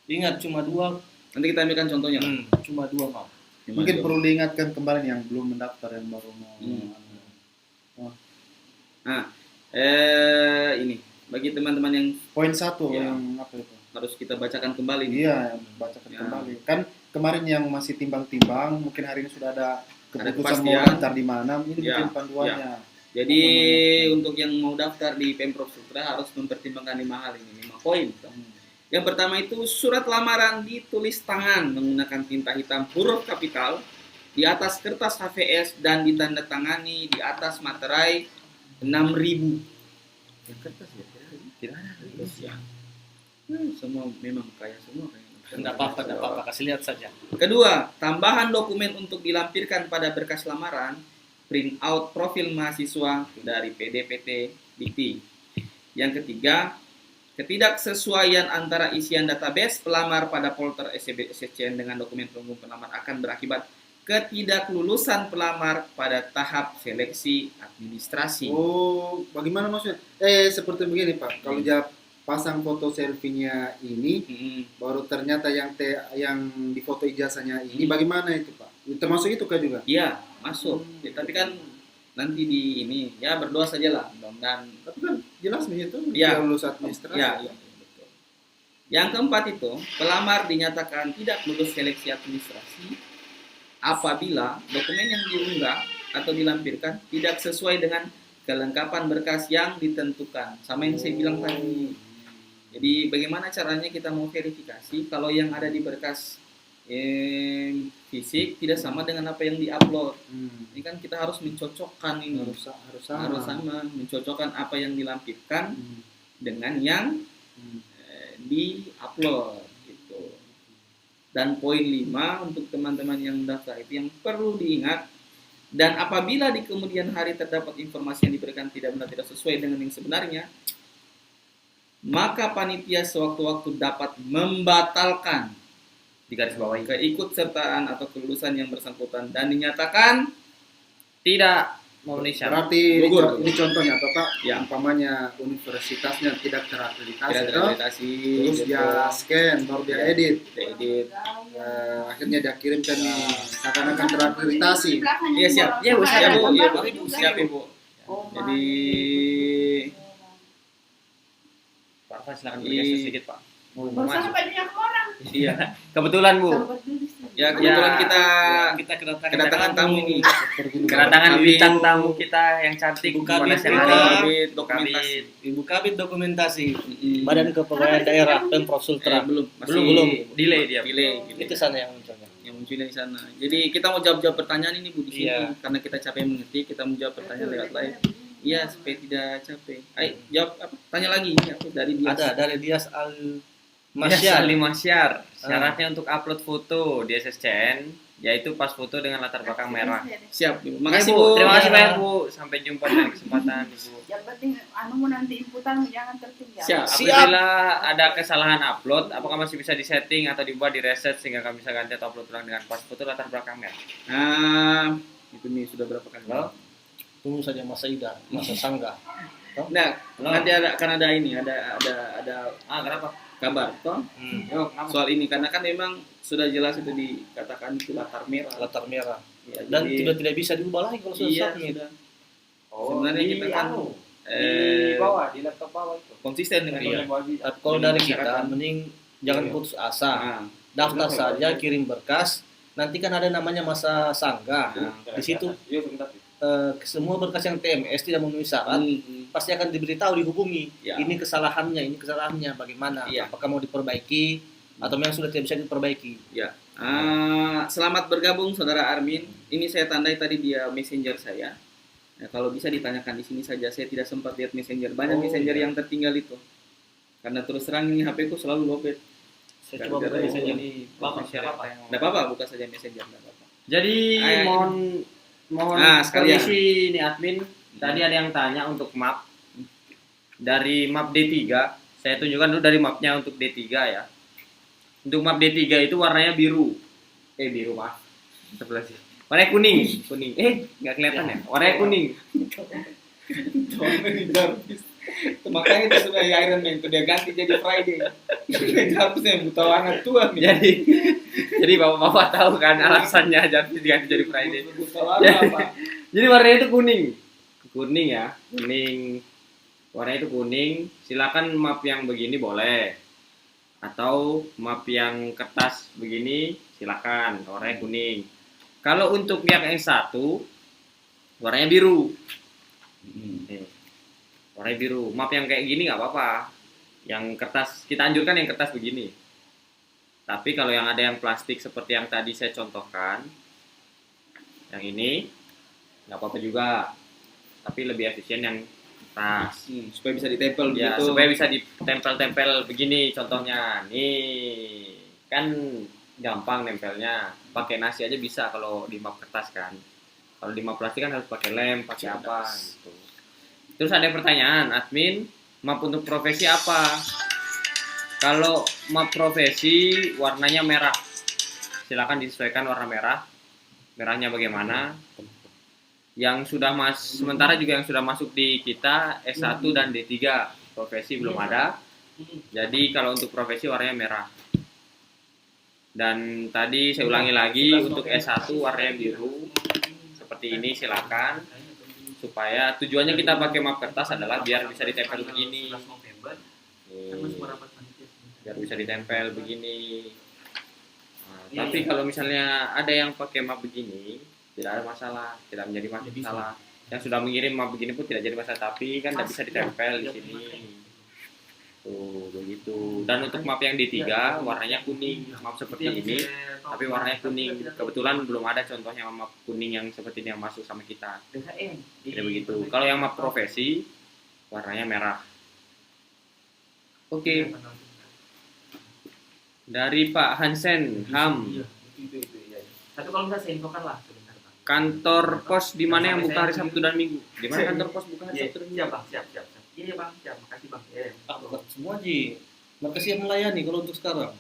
Ingat cuma 2. Nanti kita ambilkan contohnya. Cuma 2 map. Mungkin perlu diingatkan kembali yang belum mendaftar, yang baru mau. Nah, ini bagi teman-teman yang Poin 1 Ya. yang apa itu? harus kita bacakan kembali nih. Iya, yang bacakan Ya. kembali. Kan kemarin yang masih timbang-timbang, mungkin hari ini sudah ada keputusan mau kepastian. daftar di mana, ini Ya, mungkin panduannya. Jadi untuk yang mau daftar di Pemprov Sultra harus mempertimbangkan 5 hal ini, 5 poin. Yang pertama itu surat lamaran ditulis tangan menggunakan tinta hitam huruf kapital di atas kertas HVS dan ditandatangani di atas materai 6.000. Kertas ya? Tidak ada. Ya. Semua memang kaya semua. Enggak apa-apa, kasih lihat saja. Kedua, tambahan dokumen untuk dilampirkan pada berkas lamaran, print out profil mahasiswa dari PDPT Dikti. Yang ketiga, ketidaksesuaian antara isian database pelamar pada folder SCB SCN dengan dokumen pengumum pelamar akan berakibat ketidaklulusan pelamar pada tahap seleksi administrasi. Oh, bagaimana maksudnya? Seperti begini Pak, kalau dia pasang foto selfie-nya ini, baru ternyata yang di foto ijazahnya ini, bagaimana itu Pak? Termasuk itu kah juga? Iya, masuk. Ya, tapi kan nanti di ini ya berdoa sajalah mudah-mudahan. Tapi kan jelas begitu, Ya. dia lulus administrasi. Ya, betul. Yang keempat itu, pelamar dinyatakan tidak lulus seleksi administrasi apabila dokumen yang diunggah atau dilampirkan tidak sesuai dengan kelengkapan berkas yang ditentukan. Sama yang saya bilang tadi. Jadi bagaimana caranya kita mau verifikasi kalau yang ada di berkas fisik tidak sama dengan apa yang diupload. Ini kan kita harus mencocokkan ini. Harus sama, mencocokkan apa yang dilampirkan dengan yang di-upload gitu. Dan poin 5 untuk teman-teman yang daftar itu yang perlu diingat, dan apabila di kemudian hari terdapat informasi yang diberikan tidak benar, tidak sesuai dengan yang sebenarnya, maka panitia sewaktu-waktu dapat membatalkan Di garis bawah keikutsertaan atau kelulusan yang bersangkutan dan dinyatakan tidak memenuhi syarat. Berarti Gugur. ini contohnya atau Pak, Ya. umpamanya universitasnya tidak terakreditasi, tidak toh? terakreditasi, Terus dia scan, baru dia edit, edit. akhirnya dia kirimkan nih seakan-akan terakreditasi. Iya siap. Iya, Bu, Siap Bu, iya Bu. Juga. Siap Ibu. Jadi Pak Arfan silakan bergeser sedikit Pak. Barusan sampai banyak orang. iya. Kebetulan Bu, Sahabat dulu sih. Ya kebetulan Kita kedatangan tamu ini. kedatangan Kabit. bintang tamu kita yang cantik Ibu pada Kabit. siang Ibu hari. Kabit dokumentasi. Ibu Kabit dokumentasi Mm-mm. Badan Kepegawaian Daerah Pemprov Sultra. belum masih Belum. Delay dia. delay. Itu sana yang munculnya. Yang munculnya di sana. Jadi kita mau jawab pertanyaan ini Bu di sini Iya. karena kita capek mengetik, kita mau jawab pertanyaan lewat live. Iya, supaya tidak capek. Ayo jawab apa? Tanya lagi ya, dari dia. Ada dari Dias Al Masyar. Masyar. Masyar. Syaratnya untuk upload foto di SSCN yaitu pas foto dengan latar belakang merah. Siap, Ibu. Makasih Makasih Bu. Bu. Terima kasih Ya. banyak Bu. Sampai jumpa di lain kesempatan Bu. Yang penting mau nanti inputan jangan tertinggal. Siap. Apabila ada kesalahan upload, apakah masih bisa disetting atau dibuat di reset sehingga kami bisa ganti atau upload ulang dengan pas foto latar belakang merah? Nah, itu nih sudah berapa kali? Halo? Tunggu saja Masa Ida, Masa Sangga. Nah, Halo? nanti akan ada ini, ada Kenapa? kabar toh Yo, kenapa? soal ini karena kan memang sudah jelas itu dikatakan itu latar merah. Latar merah. Ya, Dan jadi- sudah tidak bisa diubah lagi kalau sudah iya, submit. sudah. Oh, Sebenarnya di kita kan, anu, di eh, bawah, di laptop bawah itu. konsisten dengan Iya. ini. Tapi kalau dari kita Masyarakat. mending jangan Iya. putus asa. Nah, Daftar Betul, saja, betul. kirim berkas. nanti kan ada namanya masa sanggah. Di situ semua berkas yang TMS tidak memenuhi syarat pasti akan diberitahu, dihubungi. Ya. Ini kesalahannya, bagaimana? Iya. Apakah mau diperbaiki atau memang sudah tidak bisa diperbaiki? Ya. Selamat bergabung saudara Armin. Ini saya tandai tadi dia messenger saya. Nah, kalau bisa ditanyakan di sini saja, saya tidak sempat lihat messenger. Banyak messenger yang tertinggal itu. Karena terus terang ini HP ku selalu lowbat. Saya coba buka messenger di Bapak share siapa? Enggak apa-apa, buka saja messenger, enggak apa-apa. Jadi mohon sekalian. permisi nih admin. Tadi ada yang tanya untuk map dari map D3. Saya tunjukkan dulu dari mapnya untuk D3 ya. Untuk map D3 itu warnanya biru. Biru maaf. Sebelah sini. Warnanya kuning. Nggak kelihatan ya? Warnanya kuning. Makanya itu sebenarnya Iron Man itu dia ganti jadi Friday. Jarvis yang buta warna tua nih. Jadi bapak-bapak tahu kan alasannya Jarvis diganti jadi Friday. Buta warna apa? Jadi warnanya itu kuning. Kuning ya, kuning. Warnanya itu kuning. Silakan map yang begini boleh. Atau map yang kertas begini silakan, warnanya kuning. Kalau untuk yang satu warnanya biru. Nih, warnanya biru. Map yang kayak gini nggak apa-apa. Yang kertas kita anjurkan yang kertas begini. Tapi kalau yang ada yang plastik seperti yang tadi saya contohkan, yang ini nggak apa-apa juga. Tapi lebih efisien yang kertas. Supaya bisa ditempel Ya, begitu. supaya bisa ditempel-tempel begini contohnya. Nih, kan gampang nempelnya. Pakai nasi aja bisa kalau di map kertas kan. Kalau di map plastik kan harus pakai lem, pakai apa gitu. Terus ada pertanyaan, admin, map untuk profesi apa? Kalau map profesi warnanya merah. Silakan disesuaikan warna merah. Merahnya bagaimana? Yang sudah sementara juga yang sudah masuk di kita S1 dan D3 profesi belum ada. Jadi kalau untuk profesi warnanya merah. Dan tadi saya ulangi lagi untuk S1 warnanya biru. Seperti ini silakan. Supaya tujuannya kita pakai map kertas adalah biar bisa ditempel begini. Biar bisa ditempel begini. Nah, tapi kalau misalnya ada yang pakai map begini, tidak ada masalah, tidak menjadi masalah. Yang sudah mengirim map begini pun tidak jadi masalah, tapi kan tidak bisa ditempel di sini. Tuh, begitu. Dan untuk map yang D3 warnanya kuning, map seperti ini, tapi warnanya kuning. Kebetulan belum ada contohnya map kuning yang seperti ini yang masuk sama kita. Jadi begitu. Kalau yang map profesi warnanya merah. Oke. Dari Pak Hansen, HAM. Tapi kalau misalnya saya infokan lah sebentar, Pak. Kantor pos di mana yang buka hari Sabtu dan Minggu? Di mana kantor pos buka hari Sabtu dan Minggu? Siap, Bang. Siap. Iya, Bang. Siap. Makasih, Bang. Bukan semua Ji. Mereka siap melayani kalau untuk sekarang.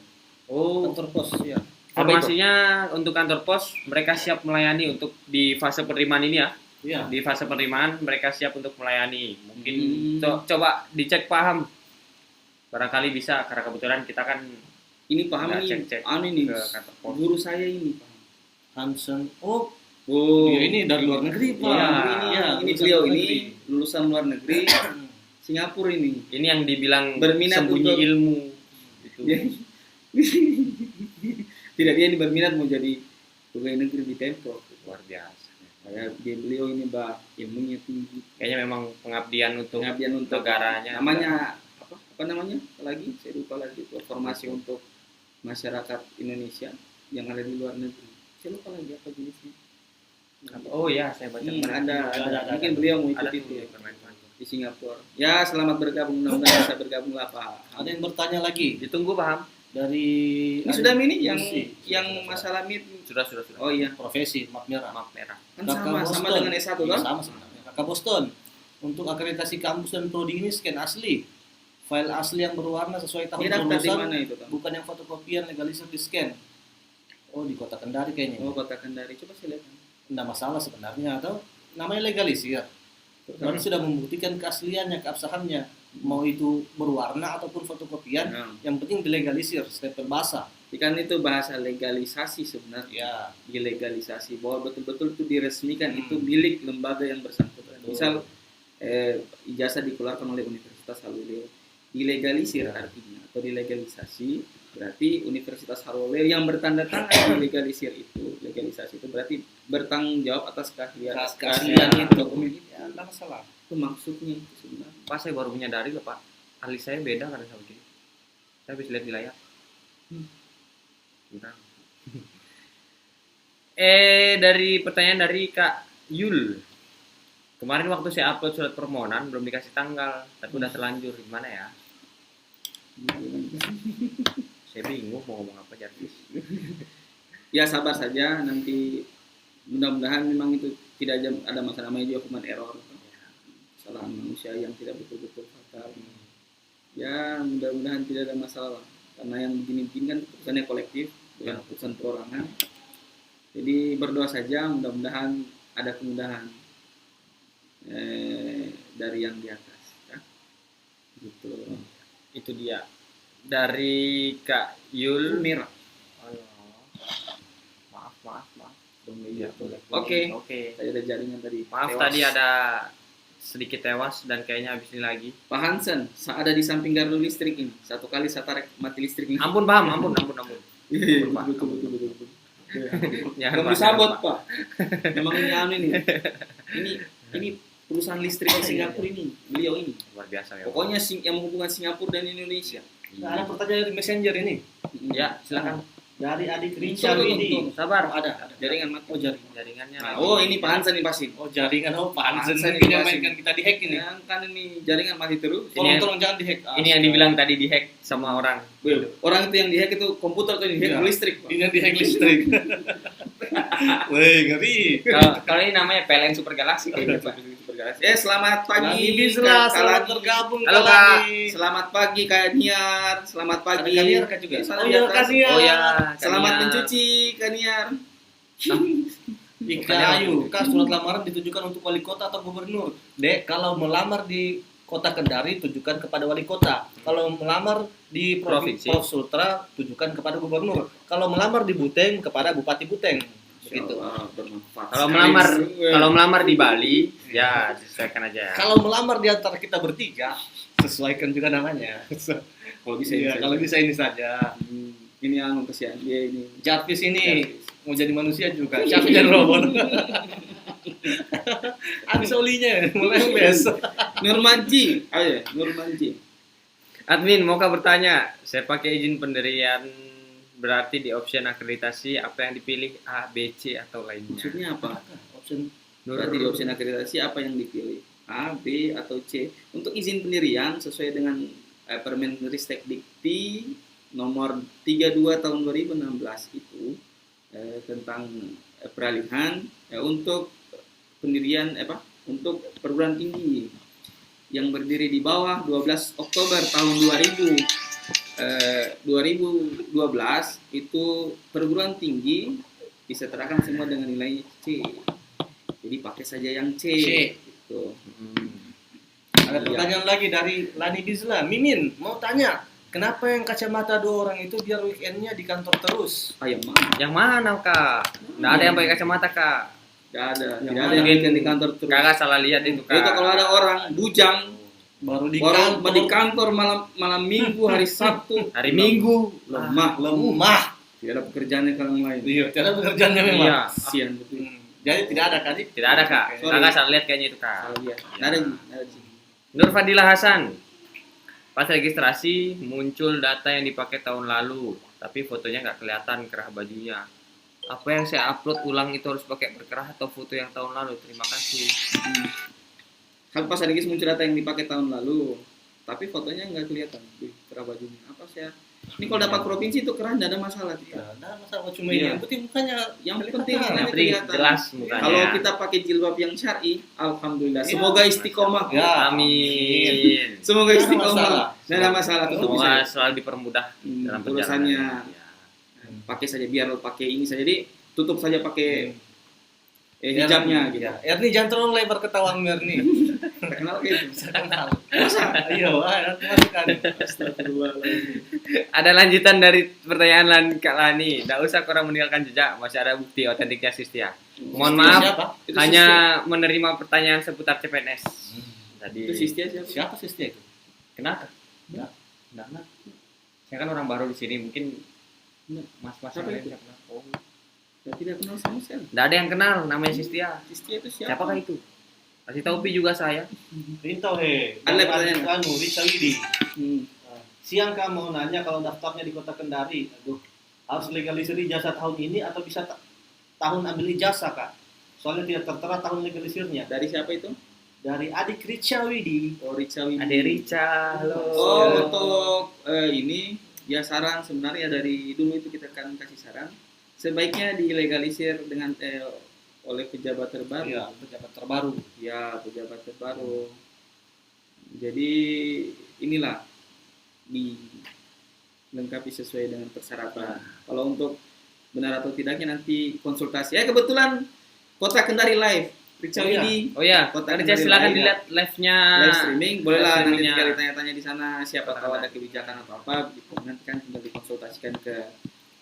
Oh, Kantor pos ya. informasinya untuk kantor pos mereka siap melayani untuk di fase penerimaan ini ya. Iya. Di fase penerimaan mereka siap untuk melayani. Mungkin coba dicek paham. Barangkali bisa karena kebetulan kita kan Ini paham nggak nih. cek-cek Anu nih. ke kantor pos. Guru saya ini paham. Hansen. Oh, Oh, ini dari luar negeri, Pak. Iya. ini lulusan beliau luar ini negeri. lulusan luar negeri Singapura ini. Ini yang dibilang Berminat sembunyi untuk- ilmu. Gitu. Dia- Tidak, dia ini berminat mau jadi pegawai negeri di Pemprov. Luar biasa. Kayak beliau ini ilmunya tinggi. Kayaknya memang pengabdian untuk Pengabdian untuk negaranya. namanya apa namanya lagi? Saya lupa lagi. Formasi untuk masyarakat Indonesia yang ada di luar negeri. Saya lupa lagi apa jenisnya. Oh ya, saya baca kemarin. Ada. Mungkin beliau mau Ada ikut tuh itu kemarin. di Singapura. Ya, selamat bergabung, mudah-mudahan bisa bergabung lah Pak. Ada yang bertanya lagi Ditunggu paham? dari Ini sudah ini yang Kursi. masalah meet. Sudah. Oh iya, profesi map merah. Map merah. kan sama dengan S1 Iya, kan? sama sebenarnya. Kakak Boston. Untuk akreditasi kampus dan prodi ini scan asli. File asli yang berwarna sesuai tahun Dia daftar di kelulusan, mana itu, Tom? bukan yang fotokopian legalisir di scan. Oh, di Kota Kendari kayaknya. Oh, Kota Kendari. Coba saya lihat. Nggak masalah sebenarnya, atau namanya legalisir. Berarti sudah membuktikan keasliannya, keabsahannya. Mau itu berwarna ataupun fotokopian, Nah, yang penting dilegalisir, stempel basah. kan itu bahasa legalisasi sebenarnya. Ya, Dilegalisasi bahwa betul-betul itu diresmikan itu milik lembaga yang bersangkutan. Betul. Misal ijazah dikeluarkan oleh Universitas Halileo. dilegalisir artinya atau dilegalisasi, berarti Universitas Harole yang bertanda tangan dilegalisir itu, legalisasi itu berarti bertanggung jawab atas keahlian itu, dokumen itu. Ya, enggak masalah. Itu maksudnya itu sebenarnya. Pak, saya baru menyadari loh Pak, ahli saya beda karena sama gini. Saya bisa lihat di layar. Bentar. Dari pertanyaan dari Kak Yul. Kemarin waktu saya upload surat permohonan belum dikasih tanggal, tapi udah terlanjur. Gimana ya? Saya bingung mau ngomong apa, Jarvis. Ya sabar saja, nanti mudah-mudahan memang itu tidak ada masalah, namanya juga human error, kesalahan manusia yang tidak betul-betul fatal. Ya mudah-mudahan tidak ada masalah, karena yang begini-begini kan keputusannya kolektif, bukan keputusan perorangan. Jadi berdoa saja, mudah-mudahan ada kemudahan dari yang di atas, ya. Gitu. Itu dia. Dari Kak Yul. Mira. Maaf. Iya, Boleh. Oke. Oke. Tadi ada jaringan tadi. Maaf Tewas. tadi ada sedikit tewas dan kayaknya habis ini lagi. Pak Hansen, ada di samping gardu listrik ini. Satu kali saya tarik mati listrik ini. Ampun, paham, ampun. Iya, Pak. betul. Ya, Kamu disabot, Pak. Memang ini anu ini. Ini perusahaan listrik di Singapura ini. Beliau ini. Luar biasa ya. Pokoknya yang menghubungkan Singapura dan Indonesia. Nah, ada pertanyaan dari Messenger ini. Ya, silakan. Dari adik Tunggu, Richard ini. Sabar. Ada. Jaringan mati. Oh, jaringan. Jaringannya. Nah, oh ini Pak Hansen ini pasti. Oh, jaringan. Oh, Pak Hansen Hansen ini ini mainkan kita di hack ini. Yang kan ini jaringan mati terus. Tolong jangan di hack. Ini yang dibilang tadi dihack sama orang. Orang itu yang dihack itu komputer atau yang dihack Iya. listrik, Pak. Ini yang di hack listrik. Wih, ngeri. Kalau ini namanya PLN Super Galaxy kayaknya, Pak. Selamat pagi. Lani Bisla, Kak selamat Lani. bergabung. Halo, Kak Kak. Lani. Selamat pagi Kak Niar. Selamat pagi. Ada Kak Niar, Kak, juga? Salam Oh iya, datang. Kak Niar. Oh ya. Selamat Kania. mencuci Kak Niar. Ika Ayu, Kak, surat lamaran ditujukan untuk wali kota atau gubernur? Dek, kalau melamar di Kota Kendari tujukan kepada wali kota. Kalau melamar di Provinsi. Prof Sultra tujukan kepada gubernur. Kalau melamar di Buteng kepada Bupati Buteng. Begitu. Insyaallah bermanfaat. Kalau melamar di Bali, ya sesuaikan aja. Kalau melamar di antara kita bertiga, sesuaikan juga namanya. Kalau bisa Iya, ini kalau saja. bisa ini saja. Ini anu kesian dia ini. Jarvis ini mau jadi manusia juga. Jarvis jadi robot. Habis olinya, mulai besok. Nurmanji, ayo Nurmanji. Admin, mau bertanya, saya pakai izin pendirian, berarti di option akreditasi apa yang dipilih A, B, C atau lainnya? Maksudnya apa? Option Berarti di opsi akreditasi apa yang dipilih? A, B, atau C? Untuk izin pendirian sesuai dengan Permenristek Dikti nomor 32 tahun 2016 itu tentang peralihan untuk pendirian untuk perguruan tinggi yang berdiri di bawah 12 Oktober tahun 2012 itu perguruan tinggi disetarakan semua dengan nilai C. Jadi pakai saja yang C. Gitu. Ada pertanyaan lagi dari Lani Bisla. Mimin, mau tanya, kenapa yang kacamata 2 orang itu biar weekendnya di kantor terus? Yang mana? Yang mana, Kak? Nggak ada yang pakai kacamata, Kak. Tidak ada. Yang Tidak mana? ada yang weekend di kantor terus. Kakak salah lihat itu, Kak. Itu kalau ada orang bujang Baru di baru kantor. di kantor malam Minggu, hari Sabtu, Hari Minggu lemah. Lemah. Tidak ada pekerjaan yang lain. Iya, cara pekerjaannya memang. Iya. Kasihan betul. Jadi tidak ada kan? Tidak ada, Kak. Sorry. Kakak salah lihat kayaknya itu, Kak. Salah lihat. Nggak ada. Nggak ada. Nur Fadila Hasan. Pas registrasi muncul data yang dipakai tahun lalu, tapi fotonya nggak kelihatan kerah bajunya. Apa yang saya upload ulang itu harus pakai berkerah atau foto yang tahun lalu? Terima kasih. Kan pas ada muncul data yang dipakai tahun lalu, tapi fotonya nggak kelihatan. Wih, kerah bajunya. Apa saya? Ini kalau dapat provinsi itu kerah nggak ada masalah. Tidak ada masalah cuma Iya. yang penting mukanya Yang kelihatan. penting Yang mukanya penting kelihatan. jelas mukanya. Kalau kita pakai jilbab yang syar'i, alhamdulillah. Iya. Semoga istiqomah. Ya. Amin. Semoga Nggak ada istiqomah. masalah. Nggak ada masalah. Tentu bisa. Semoga selalu dipermudah dalam Urusannya perjalanan. pakai saja biar pakai ini saja. Jadi tutup saja pakai hijabnya gitu. Ya. Erni jangan terlalu lebar ketawa Erni. Kenal gitu. Bisa kenal. Masa? Iya, wah, masukkan. Astagfirullahaladzim. Ada lanjutan dari pertanyaan Kak Lani. Tidak usah kurang meninggalkan jejak, masih ada bukti otentiknya Sistia. Mohon maaf, Siapa? Itu hanya menerima pertanyaan seputar CPNS. Tadi Itu Sistia siapa? Siapa sih dia itu? kenapa? Enggak, enggak. Saya kan orang baru di sini, mungkin mas-mas Siapa yang lain itu? nggak kenal. Oh, Saya tidak kenal sama sekali. nggak ada yang kenal, namanya Sistia. Sistia itu siapa? Siapakah itu? Kasih tahu Pi juga saya. Rintau Ada pertanyaan. Risa Widi. Hmm. Siang Kak mau nanya kalau daftarnya di Kota Kendari, aduh, harus legalisir ijazah tahun ini atau bisa tahun ambil ijazah Kak? Soalnya tidak tertera tahun legalisirnya. Dari siapa itu? Dari adik Richa Widi. Oh, Richa Widi. Ada Rica, halo. Oh, untuk ini ya saran sebenarnya dari dulu itu kita kan kasih saran sebaiknya dilegalisir dengan oleh pejabat terbaru. Iya, pejabat terbaru. Ya, pejabat terbaru. Jadi inilah dilengkapi sesuai dengan persyaratan. Kalau untuk benar atau tidaknya nanti konsultasi. Kebetulan Kota Kendari live. Richa Oh, iya. Widi. Oh ya, Kota Rica Kendari silakan live. dilihat live-nya. Live streaming bolehlah Live nanti streamingnya. tinggal ditanya-tanya di sana siapa tahu ada kebijakan atau apa gitu. Nanti kan tinggal dikonsultasikan ke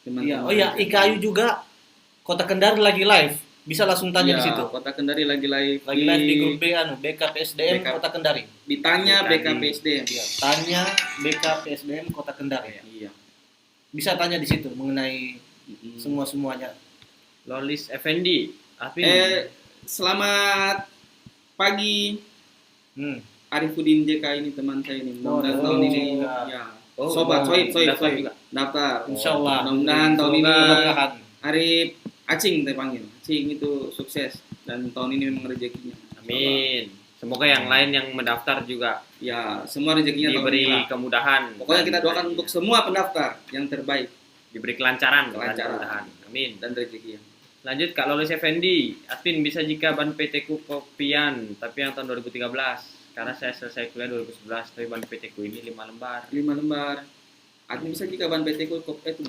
teman-teman. Iya, oh ya, IKAU juga Kota Kendari lagi live. Bisa langsung tanya Ya, di situ. Kota Kendari lagi live. Lagi live di grup BKPSDM BK. Kota Kendari. Ditanya BKPSDM. Iya, tanya BKPSDM Kota Kendari. Iya. Bisa tanya di situ mengenai Mm-mm. semuanya. Lolis Effendi. Afin. Selamat pagi Hmm. Arifudin JK ini teman saya ini. Mudah-mudahan Oh, tahun ini iya. ya. Oh, Sobat, soib daftar juga. daftar. Insyaallah. Mudah-mudahan tahun ini Mudah-mudahan. Arif Acing saya panggil. Acing itu sukses dan tahun ini memang rezekinya. Amin. Semoga yang lain yang mendaftar juga Ya, semua rezekinya tahun diberi ini lah. kemudahan. Pokoknya kita doakan Dan- untuk semua pendaftar yang terbaik diberi kelancaran, Kelancaran. kemudahan. Amin. dan rezekinya. Lanjut Kak Lolis Effendi. Admin bisa jika ban PT ku kopian tapi yang tahun 2013 karena saya selesai kuliah 2011 tapi ban PT ku ini 5 lembar. 5 lembar. Admin bisa jika ban PT ku itu.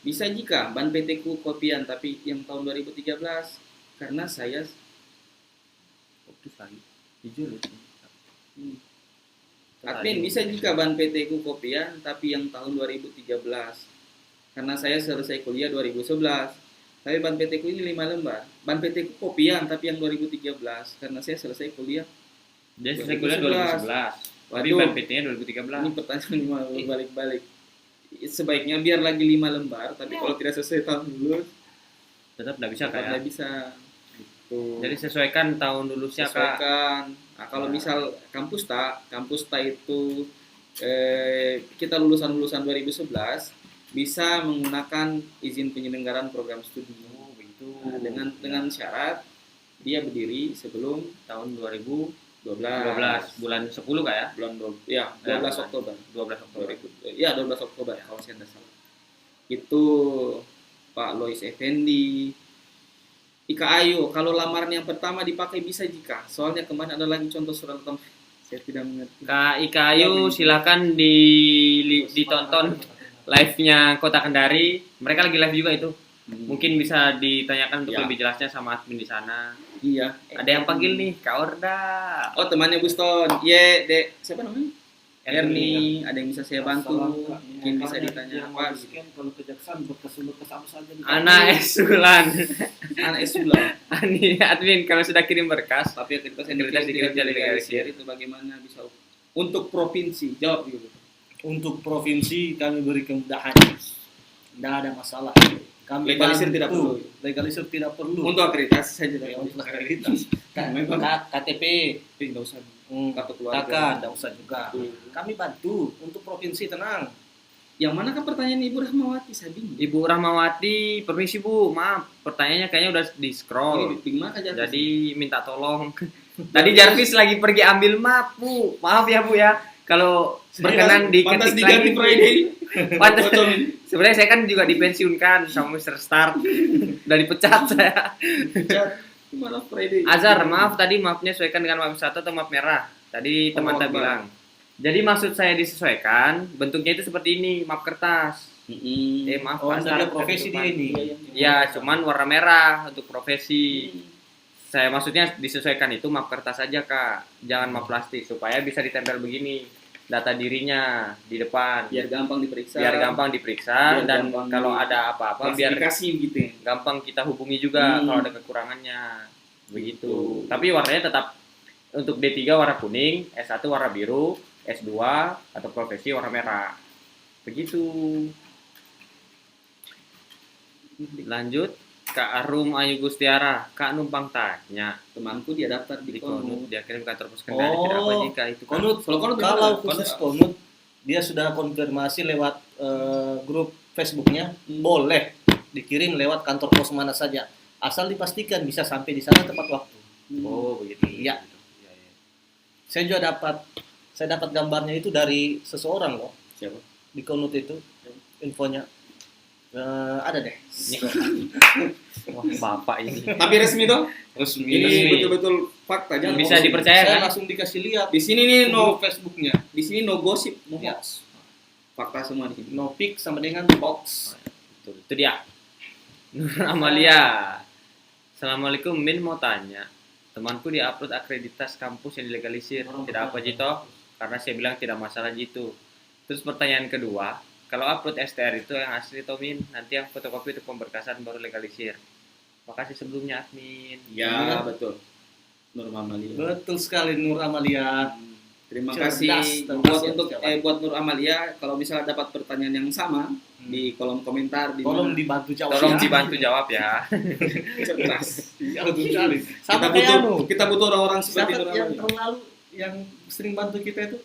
Bisa jika ban PT ku kopian tapi yang tahun 2013 karena saya Fokus lagi. Jujur ya. admin bisa jika ban PT ku kopian tapi yang tahun 2013 karena saya selesai kuliah 2011 tapi ban PT ku ini 5 lembar. Ban PT ku kopian tapi yang 2013 karena saya selesai kuliah. Dia selesai kuliah 2011. Tapi Waduh. ban PT-nya Ini 2013. pertanyaan lima balik-balik. Sebaiknya biar lagi 5 lembar, tapi kalau tidak selesai tahun lulus, Tetap enggak bisa tetap kayak. nggak bisa. Gitu. Jadi sesuaikan tahun lulusnya Kak. sesuaikan. Nah, kalau misal kampus tak itu kita lulusan 2011 bisa menggunakan izin penyelenggaraan program studi. Oh, begitu. Nah, dengan syarat dia berdiri sebelum Tahun 2012 12 bulan 10 Kak ya? bulan 12 Oktober. 12 Oktober. 12 Oktober kalau saya tidak salah. Itu Pak Lois Effendi. Ika Ayu, kalau lamaran yang pertama dipakai bisa jika. Soalnya kemarin ada lagi contoh surat utama. Saya tidak mengerti. Kak Ika Ayu silakan ditonton live-nya Kota Kendari. Mereka lagi live juga itu. Mungkin bisa ditanyakan untuk Ya. lebih jelasnya sama admin di sana. Iya. Ada yang panggil nih, Kak Orda. Oh, temannya Buston. Ye, Dek. Siapa namanya? Erni. Ada yang bisa saya bantu. Mungkin bisa ditanya apa. Kalau kejaksaan berkas apa saja. Ana Esulan. Anak Esula. Ani admin kalau sudah kirim berkas, Tapi aktivitas yang Aktivitas dikirim dikirim dari dari LCR itu bagaimana bisa untuk provinsi? Jawab dulu. Untuk provinsi kami beri kemudahan. Tidak ada masalah. Kami Legalisir bantu. tidak perlu. Legalisir tidak perlu. Untuk akreditasi saja. Ya, untuk akreditasi. KTP, Tidak usah. hmm, Kartu keluarga. KK, tidak usah juga. Kami bantu untuk provinsi, tenang. Yang manakah pertanyaan Ibu Rahmawati? Saya bingung. Ibu Rahmawati, permisi Bu, maaf, pertanyaannya kayaknya udah di Ini scroll. di mana aja? Jadi minta tolong. Tadi Jarvis lagi pergi ambil map Bu, maaf ya Bu ya. Kalau berkenan pantas diketik diganti lagi. Friday. Pantas. Sebenarnya saya kan juga dipensiunkan sama Mr. Start. Udah dipecat saya. Gimana Friday? Azhar, maaf tadi mapnya sesuaikan dengan map 1 atau map merah. Tadi teman Akbar. bilang. Jadi maksud saya disesuaikan, bentuknya itu seperti ini, map kertas. Maaf Oh, Pak ada Start, profesi dia ini. Ya, cuman warna merah untuk profesi. Saya maksudnya disesuaikan itu map kertas saja Kak, jangan map plastik supaya bisa ditempel begini data dirinya di depan. Biar gampang diperiksa. Biar gampang diperiksa Biar dan gampang kalau ada apa-apa biar klasifikasi gitu ya. gampang kita hubungi juga Hmm. kalau ada kekurangannya. Begitu. Tapi warnanya tetap untuk D3 warna kuning, S1 warna biru, S2 atau profesi warna merah. Begitu. Lanjut Kak Arum Ayu Gustiara, Kak numpang tanya. Temanku dia daftar Di di Konut Konut. dia kirim kantor pos Kendari tidak apa jika itu kan. Konut, Kalau Konut kalau gimana? khusus Konut, dia sudah konfirmasi lewat grup Facebooknya, boleh dikirim lewat kantor pos mana saja, asal dipastikan bisa sampai di sana tepat waktu. Oh begitu. Iya. Iya, iya. Saya dapat gambarnya itu dari seseorang loh Siapa? di Konut itu, infonya. Ada deh. Wah, Bapak ini. Tapi resmi toh? Resmi. Ini betul-betul fakta jangan Bisa hoax. dipercaya Saya kan? langsung dikasih lihat Di sini nih grup no, Facebooknya. di sini no gosip, no Ya. hoax. Fakta semua di sini. No pic sama dengan box. Betul, itu dia. Nur Amalia. Assalamualaikum, Min mau tanya. Temanku diupload akreditas kampus yang dilegalisir. Tidak apa Jito? Karena saya bilang tidak masalah gitu. Terus pertanyaan kedua, kalau upload STR itu yang asli atau Min? Nanti yang fotokopi untuk pemberkasan baru legalisir. Makasih sebelumnya admin. Ya, betul. Nur Amalia. Betul sekali Nur Amalia. Terima Cerdas, kasih cerdas buat ya, untuk siapa? buat Nur Amalia, kalau misalnya dapat pertanyaan yang sama di kolom komentar di Tolong mana. dibantu jawab. Tolong ya. dibantu jawab ya. Cerdas. Ya, betul sekali. Kita Sama kayak butuh anu. kita butuh orang-orang seperti Siapa Nur yang Amalia. tahun lalu yang sering bantu kita itu?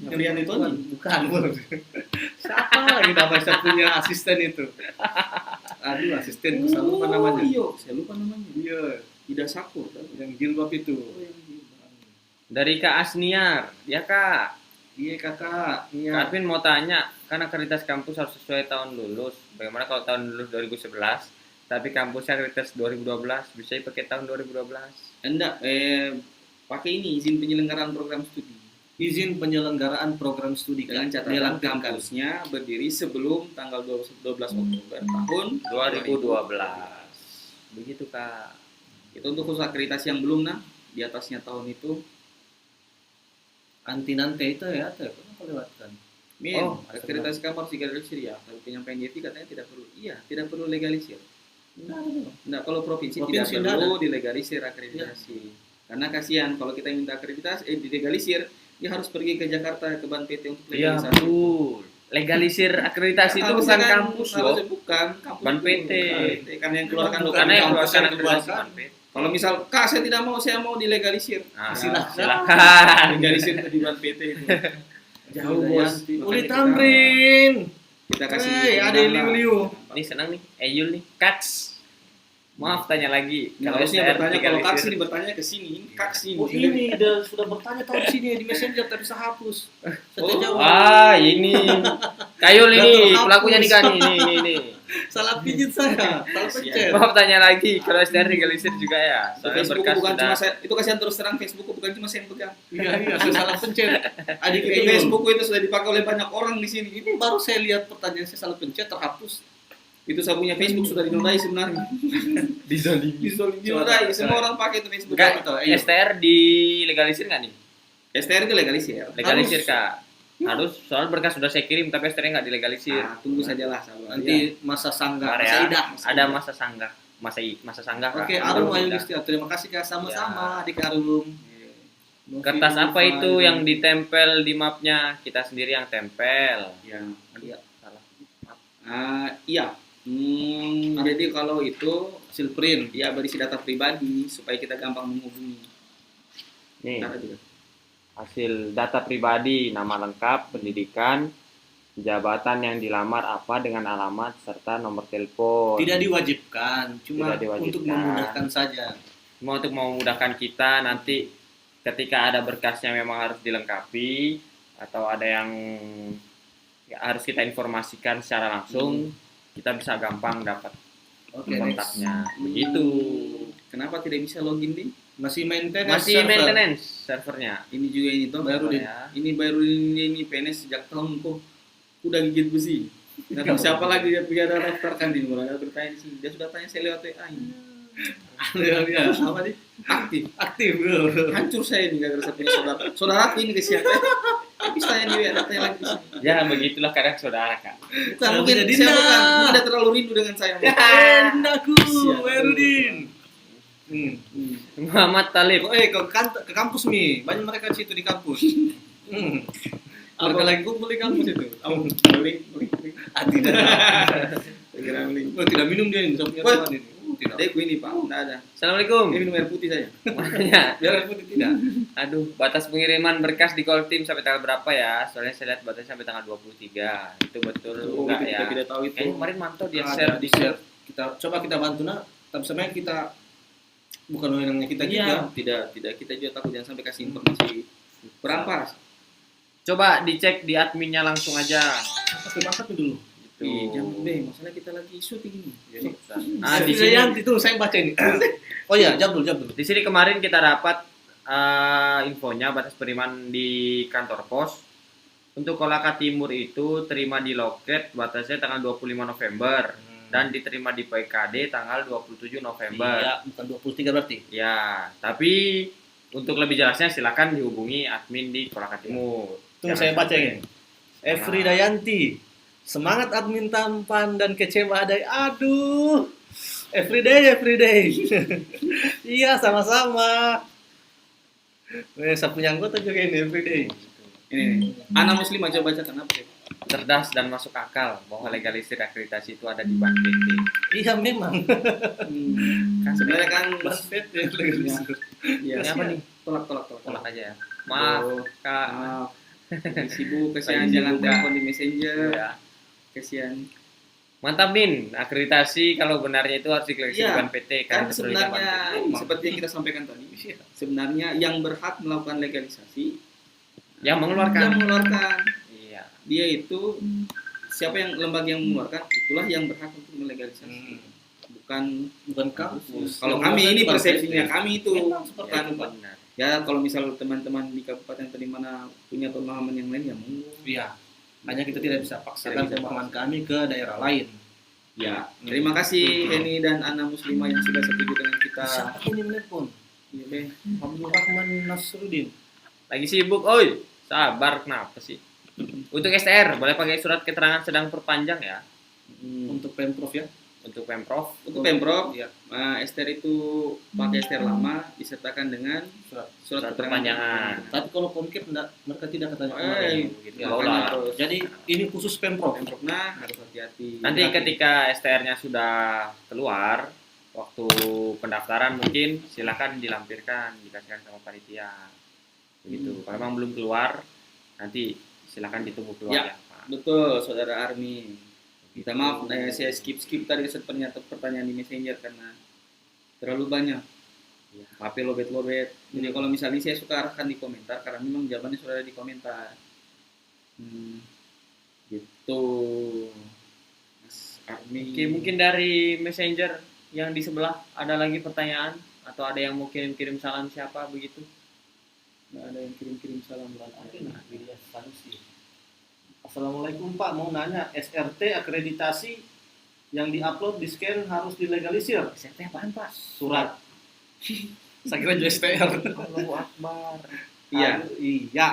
Rian itu Bukan. Siapa lagi nama saya punya asisten itu? Aduh, asistenku saya lupa namanya. Iya, saya lupa namanya. Iya, Tidak Sakur. yang jilbab itu. Dari Kak Asniar. Ya Kak. Iya kakak. Kak Iya. Admin mau tanya, kan akreditas kampus harus sesuai tahun lulus. Bagaimana kalau tahun lulus 2011, tapi kampusnya akreditas 2012, bisa pakai tahun 2012? Enggak, pakai ini izin penyelenggaraan program studi. Izin penyelenggaraan program studi Dengan Kak. catatan Dilampirkan. kampusnya berdiri sebelum tanggal 12 Oktober tahun 2012. Begitu Kak. Itu untuk khusus akreditasi yang belum di atasnya tahun itu. Anti nanti itu ya, ada kenapa lewatkan? Min, Oh, akreditasi kamu harus digalisir ya. Tapi penyampaian DP katanya tidak perlu. Iya, tidak perlu legalisir. Enggak, kalau provinsi Provinsi tidak enggak perlu dilegalisir akreditasi. Karena kasihan kalau kita minta akreditasi dilegalisir, dia harus pergi ke Jakarta ke Ban PT untuk Iya legalisasi. betul. Legalisir akreditasi itu Harusnya bukan kan- kampus loh. harusnya bukan kampus Ban itu. PT. Karena yang keluarkan Bukan Karena yang kampus keluarkan yang akreditasi keluarkan. Ban PT. Kalau misal, Kak saya tidak mau, saya mau dilegalisir. Nah, Silakan. silakan. Legalisir di Ban PT itu. Jauh bos. Uli Tamrin. Kita kasih. Hei, ada liu-liu. Nih senang nih, Eyul nih, Kats. Maaf tanya lagi. Nggak harusnya STR bertanya kalau legalisir. Kaksi bertanya ke sini, Kaksi. Oh ini sudah bertanya tahun sini di Messenger tapi bisa hapus. Saya jawab. Wah, ini Kayul Nggak ini terhapus. pelakunya nih kan ini. Salah pijit saya. Salah pencet. Maaf tanya lagi, kalau STR legalisir juga ya. Soalnya Facebook berkas bukan sudah. cuma saya, itu kasihan terus terang Facebook bukan cuma saya yang pegang. Iya, saya salah pencet. Adik Itu Eyul. Facebook itu sudah dipakai oleh banyak orang di sini. Ini baru saya lihat pertanyaan saya salah pencet terhapus. Itu saya punya Facebook sudah dinodai sebenarnya. Dinodai, semua orang pakai itu Facebook. Enggak, Betul, iya. STR dilegalisir nggak nih? STR itu legalisir. Legalisir Kak. Harus, soal berkas sudah saya kirim tapi STR nggak dilegalisir. Nah, tunggu sajalah sabar. Nanti masa sanggah, Bentar masa ya. idah. Ada masa sanggah. Masa sanggah Kak. Oke, Ada Arum masa Ayu idah. Listia. Terima kasih Kak sama-sama Ya. adik Arum. Kertas apa itu yang ditempel di mapnya? Kita sendiri yang tempel. Ya. Iya, salah. Iya. Jadi kalau itu Hasil print. ya berisi data pribadi supaya kita gampang menghubungi. Nih, Ntar juga. hasil data pribadi, nama lengkap, pendidikan, jabatan yang dilamar apa dengan alamat serta nomor telepon. Tidak diwajibkan, cuma Tidak diwajibkan. untuk memudahkan saja. Cuma untuk memudahkan kita nanti ketika ada berkasnya memang harus dilengkapi atau ada yang ya, harus kita informasikan secara langsung, kita bisa gampang dapat Oke, kontaknya. Begitu. Kenapa tidak bisa login di? Masih maintenance. Masih server. maintenance servernya. Ini juga ini toh Baru baru deh. Ya. ini baru ini PNS sejak tahun kok udah gigit besi. Nggak tahu siapa lagi dia ada daftarkan di mana bertanya di sini. Dia sudah tanya saya lewat WA ini. Ya, apa nih? Aktif. Aktif bro. Hancur saya ini gara-gara saya punya saudara. Saudara aku ini kesian. Habis tanya di WA tanya lagi di sini. Ya begitulah kadang saudara Kak. Bukan Nah, mungkin jadi saya nah. bukan. Mungkin dia terlalu rindu dengan saya. Endaku, Siap. Werudin. Muhammad Talib. Ke kampus nih. Banyak mereka di situ di kampus. Keluarga lagi kumpul di kampus itu. Link. Ah, tidak. Segera link. Oh, tidak minum dia ini, saya punya What? teman ini. Tidak. Adekku ini Pak, enggak ada. Assalamualaikum. Ini minum air putih saja. Makanya, Biar air putih tidak. aduh, batas pengiriman berkas di call team sampai tanggal berapa ya? Soalnya saya lihat batasnya sampai tanggal 23. Itu betul Oh, enggak kita ya? tidak tahu itu. Kayaknya kemarin mantau dia Ada, share di share. Coba kita bantu nak. Tapi sebenarnya kita bukan wewenangnya kita juga. Iya, tidak kita juga takut jangan sampai kasih informasi berampas. Coba dicek di adminnya langsung aja. Pakai masak dulu. Gitu. Jangan deh, masalah kita lagi syuting ini. Ah, di Di sini itu saya baca ini. Oh iya, jam dulu. di sini kemarin kita dapat infonya batas penerimaan di kantor pos. Untuk Kolaka Timur itu terima di loket batasnya tanggal 25 November dan diterima di PKD tanggal 27 November. Iya, bukan 23 berarti. Ya, tapi untuk lebih jelasnya silakan dihubungi admin di Kolaka Timur. Tunggu Jangan saya baca sampai- ini. Efri Dayanti. Semangat admin tampan dan kece badai. Aduh. Everyday. Iya, sama-sama. Saya punya anggota juga ini everyday. Ini nih. Anak muslimah coba bacakan apa ya? cerdas dan masuk akal bahwa legalisir akreditasi itu ada di Bank PT. Iya memang. Kan Sebenarnya kan Basket ya. ya, Ini apa nih? tolak. Tolak aja ya. Maaf, Oh, Kak. maaf. Lagi sibuk, kesian Lagi jangan sibuk, Kak. telepon di messenger. Ya. Kesian. Mantap Min, akreditasi kalau benarnya itu harus diklarasi Iya, dengan PT Kan kan sebenarnya PT. seperti yang kita sampaikan tadi, sebenarnya yang berhak melakukan legalisasi Yang mengeluarkan. yang mengeluarkan. Iya. Dia itu siapa yang lembaga yang mengeluarkan itulah yang berhak untuk melegalisasi. Bukan kampus. kalau kami ini Bukan persepsinya PT. kami itu Memang seperti bukan itu, Pak. Benar. ya kalau misal teman-teman di kabupaten atau di mana punya pemahaman yang lain ya monggo. Iya. Hanya kita tidak bisa paksakan Tidak bisa pemahaman kami ke daerah lain. Ya, terima kasih Henny dan Ana Muslimah yang sudah setuju dengan kita. Siapa ini menelpon? Iya deh. Abdul Rahman Nasruddin. Lagi sibuk, oi. Sabar, kenapa sih? Untuk STR, boleh pakai surat keterangan sedang perpanjang ya. Untuk Pemprov ya. Untuk Pemprov, Untuk Pemprov, Iya. STR itu pakai STR lama disertakan dengan Surat. surat Surat perpanjangan. Tapi kalau Pemkep mereka tidak katanya. gitu. Ya, Lola. makanya harus Jadi ini khusus Pemprov. Pemprov nah harus hati-hati. Nanti ketika STR-nya sudah keluar, waktu pendaftaran mungkin silakan dilampirkan, dikasihkan sama panitia. Begitu. Kalau memang belum keluar, nanti silakan ditunggu keluar Ya. ya, Pak. Betul, Saudara Armin. Minta maaf, saya skip tadi pertanyaan di Messenger karena terlalu banyak. Ya. HP lobet. Jadi kalau misalnya saya suka arahkan di komentar karena memang jawabannya sudah ada di komentar. Gitu. Mas Armin. Oke, mungkin dari Messenger yang di sebelah ada lagi pertanyaan atau ada yang mau kirim-kirim salam siapa begitu? Nggak ada yang kirim-kirim salam buat Assalamualaikum Pak, mau nanya SRT akreditasi yang diupload di scan harus dilegalisir. SRT apaan, Pak? Surat. Saya kira juga STR. Allahu Akbar. Iya, Iya,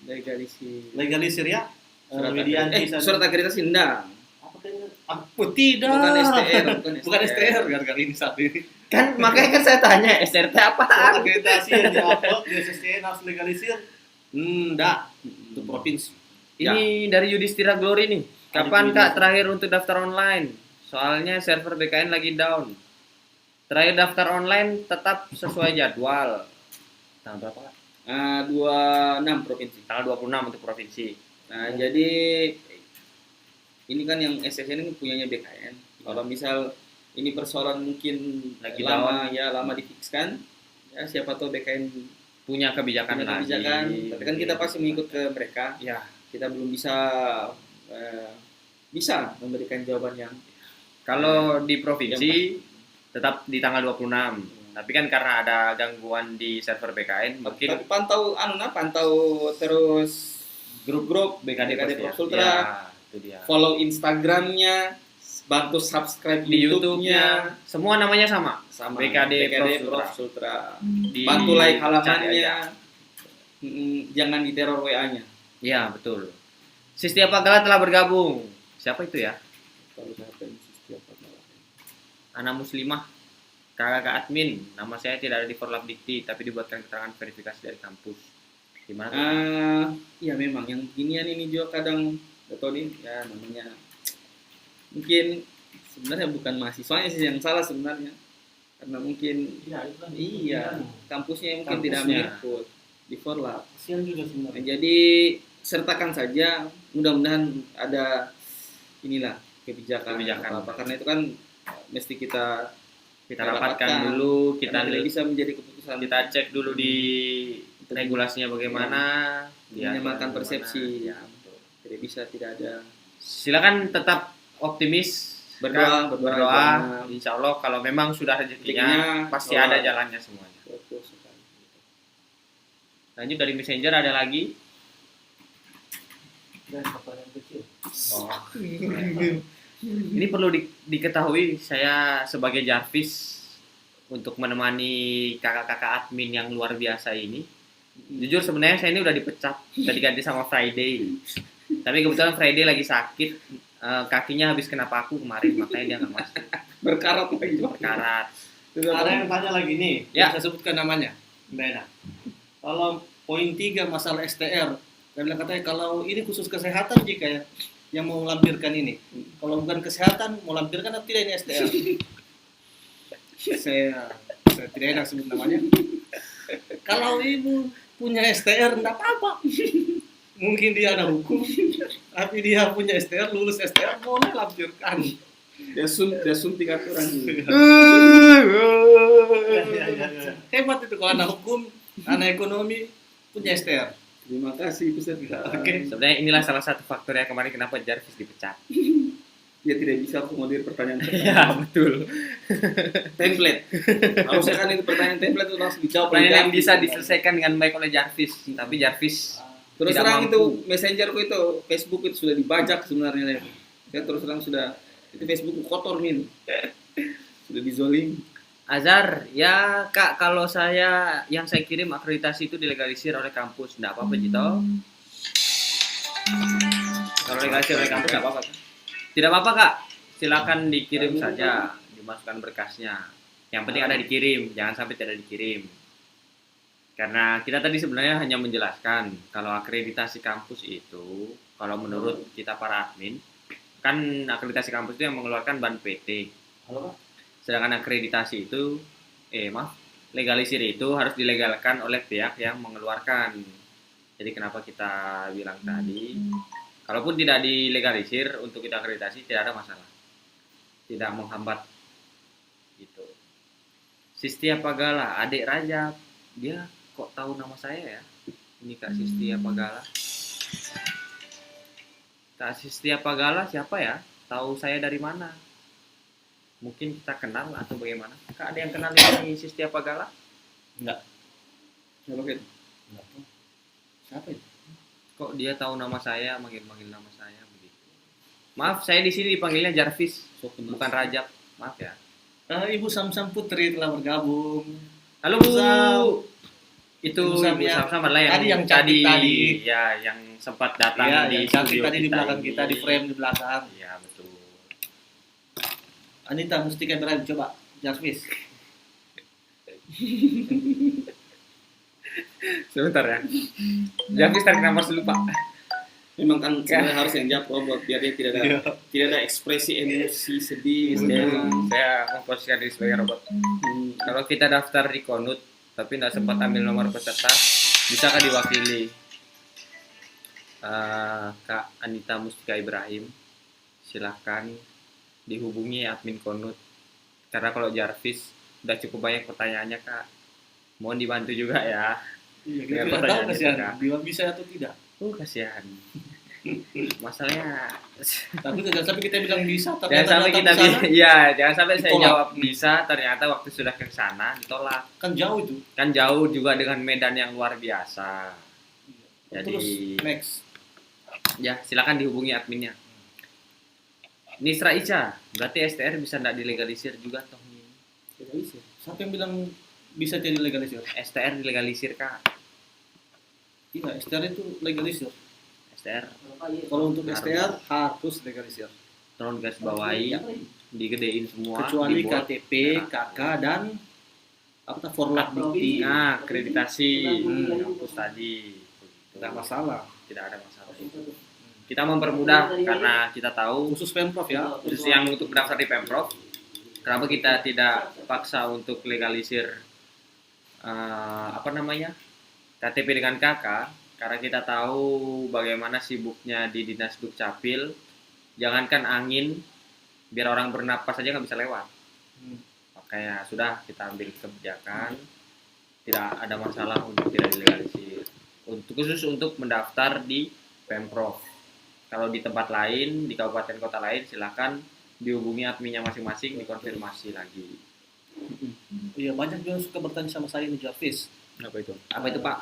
legalisir. legalisir ya. Surat Widianti akreditasi. Surat akreditasi enggak. Apa kayaknya? Apa tidak? Bukan STR, Bukan STR gara-gara ini saat ini. Kan makanya kan saya tanya SRT Surat apaan? akreditasi yang diupload di SSCN harus legalisir. Enggak, itu provinsi. Ini dari Yudhistira Glory nih. Kapan Kak terakhir untuk daftar online? Soalnya server BKN lagi down. Terakhir daftar online tetap sesuai jadwal. Tanggal berapa, Kak? 26 provinsi. Tanggal 26 untuk provinsi. Nah, jadi ini kan yang SSN ini punyanya BKN. Kalau misal ini persoalan mungkin Lagi lama difikskan, ya siapa tahu BKN Punya kebijakan punya lagi. kebijakan. Tapi kan kita pasti mengikut ke mereka. Ya, Kita belum bisa memberikan jawaban yang kalau di provinsi tetap di tanggal 26. Tapi kan karena ada gangguan di server BKN mungkin tapi pantau terus grup-grup BKD Prof ya. Sultra, Ya, itu dia. follow Instagramnya, bantu subscribe Di YouTube-nya, semua namanya sama. sama BKD Prof Sultra. Di Bantu like cari aja. halamannya, jangan diteror WA-nya. Iya, betul. Sisti Apagala telah bergabung. Siapa itu ya? Kalau siapa yang setiap masalah. Ana Muslimah. Kakak admin. Nama saya tidak ada di Forlab Dikti, tapi dibuatkan keterangan verifikasi dari kampus. Gimana tuh? Ya memang yang ginian ini juga kadang atau nih ya namanya mungkin sebenarnya bukan mahasiswanya sih yang salah sebenarnya, karena mungkin iya kampusnya mungkin tidak Kampusnya. mengikut di Forlab. Kasihan juga sebenarnya. Jadi sertakan saja, mudah-mudahan ada inilah kebijakan, apa karena itu kan mesti kita Kita rapatkan dulu, kita kita tidak bisa menjadi keputusan kita cek dulu di regulasinya bagaimana, menyamarkan diatur persepsi. bagaimana. Ya, betul. Tidak bisa tidak ada. Silakan tetap optimis, Berdoa, Kak. berdoa. Insya Allah kalau memang sudah rezekinya Rezekinya, pasti Allah. ada jalannya semuanya. Betul sekali. Lanjut dari Messenger ada lagi. Dan pertanyaan kecil. Oh. Ini perlu diketahui, saya sebagai Jarvis untuk menemani kakak-kakak admin yang luar biasa ini. Jujur sebenarnya saya ini udah dipecat, udah diganti sama Friday. Tapi kebetulan Friday lagi sakit, kakinya habis kena paku kemarin, makanya dia nggak masuk. Berkarat lagi. Berkarat. Ada yang tanya lagi nih, Ya. saya sebutkan namanya, Mbak Ena. Kalau poin 3 masalah STR, saya bilang katanya kalau ini khusus kesehatan jika ya yang mau melampirkan ini. Kalau bukan kesehatan, mau lampirkan atau tidak ini STR? saya tidak enak sebut namanya. Kalau ibu punya STR, enggak apa-apa. Mungkin dia ada hukum, tapi dia punya STR, lulus STR, boleh lampirkan. Dia suntik aturan. Hebat itu kalau anak hukum, anak ekonomi, punya STR. Terima kasih Ustaz. Oke. Sebenarnya inilah salah satu faktornya kemarin kenapa Jarvis dipecat. Dia tidak bisa akomodir pertanyaan. Ya betul. Template. Harusnya kan itu pertanyaan template itu langsung dijawab. oleh Pertanyaan yang Jarvis. bisa diselesaikan dengan baik oleh Jarvis, tapi Jarvis Terus tidak terang mampu. itu messengerku itu Facebook itu sudah dibajak sebenarnya. Saya terus terang sudah itu Facebookku kotor min. Sudah dizolim. Azhar, ya Kak, kalau yang saya kirim akreditasi itu dilegalisir oleh kampus, enggak apa-apa Jito. Kalau legalisir oleh kampus enggak apa-apa. Kak? Tidak apa-apa Kak, silakan dikirim saja, dimasukkan berkasnya. Yang penting ada dikirim, jangan sampai tidak dikirim. Karena kita tadi sebenarnya hanya menjelaskan kalau akreditasi kampus itu, kalau menurut kita para admin, kan akreditasi kampus itu yang mengeluarkan ban PT. Halo, Pak. Sedangkan akreditasi itu, legalisir itu harus dilegalkan oleh pihak yang mengeluarkan. Jadi kenapa kita bilang tadi, kalaupun tidak dilegalisir untuk kita akreditasi tidak ada masalah, tidak menghambat gitu. Sistia Pagala, adik Rajab, dia kok tahu nama saya ya? Ini Kak Sistia Pagala. Kak Sistia Pagala siapa ya? Tahu saya dari mana? Mungkin kita kenal atau bagaimana? Kak, ada yang kenal ini Sistia Pagala? Enggak. Siapa gitu? Enggak. Siapa itu? Kok dia tahu nama saya, manggil-manggil nama saya begitu. Maaf, saya di sini dipanggilnya Jarvis, bukan Rajab. Maaf ya. Ibu Samsam Putri telah bergabung. Halo Bu. Sam. Itu Ibu Sam Bu ya. Sam lah yang Tadi yang cantik tadi. ya yang sempat datang Iya, di yang cantik studio tadi di belakang ini. kita, di frame di belakang. Iya, betul. Anita Mustika Ibrahim, coba Jarvis. Sebentar ya. Jarvis tarik nafas dulu, Pak. Memang kan sebenarnya harus yang jawab robot biar dia tidak ada ekspresi emosi sedih. Saya memposisikan diri sebagai robot. Kalau kita daftar di Konut tapi tidak sempat ambil nomor peserta, bisakah diwakili Kak Anita Mustika Ibrahim? Silahkan dihubungi admin Konut. Karena kalau Jarvis udah cukup banyak pertanyaannya Kak, mohon dibantu juga ya. Iya, Dengan kita tidak tahu pertanyaan kasihan kita. dia bisa atau tidak. Kasihan. Masalahnya Tapi jangan sampai kita bilang bisa, jangan ternyata sampai datang kita ke sana, iya, jangan sampai saya ditolak. jawab bisa, ternyata waktu sudah ke sana ditolak. kan jauh itu. Kan jauh juga dengan medan yang luar biasa. Jadi Terus next. ya silakan dihubungi adminnya. Nisra Ica, berarti STR bisa tidak dilegalisir juga toh? Siapa yang bilang bisa jadi legalisir? STR dilegalisir Kak. Iya, STR itu legalisir. STR Kalau untuk STR harus legalisir. tolong garis bawahi, digedein semua. Kecuali dibuat KTP, merah. KK dan apa Forlab bukti. Nah, akreditasi kampus tadi Tidak masalah. tidak ada masalah itu. Kita mempermudah karena kita tahu Khusus Pemprov ya. khusus yang untuk mendaftar di Pemprov. Kenapa kita tidak paksa untuk legalisir KTP dengan KK? Karena kita tahu bagaimana sibuknya di Dinas Dukcapil. Jangankan angin, biar orang bernapas saja nggak bisa lewat. Makanya sudah kita ambil kebijakan, tidak ada masalah untuk tidak dilegalisir. Khusus untuk mendaftar di Pemprov. Kalau di tempat lain, di kabupaten kota lain, silakan dihubungi adminnya masing-masing, dikonfirmasi lagi. Iya, banyak juga suka bertanya sama saya ini Jarvis. Apa itu Pak?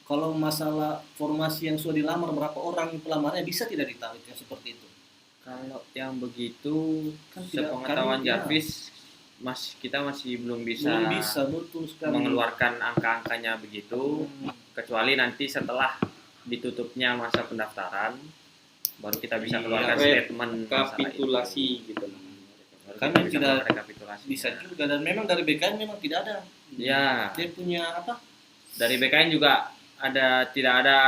Kalau masalah formasi yang sudah dilamar berapa orang pelamarnya bisa tidak ditarik yang seperti itu? Kalau yang begitu, Kan tidak- sepengetahuan kan, ya. Jarvis, kita masih belum bisa, Belum bisa, betul sekali. mengeluarkan angka-angkanya begitu, kecuali nanti setelah ditutupnya masa pendaftaran, baru kita bisa keluarkan statement masalah Kapitulasi itu. gitu. Baru Kan kita bisa tidak keluarkan rekapitulasi. Bisa juga, dan memang dari BKN memang tidak ada. Ya, Dia punya apa? dari BKN juga tidak ada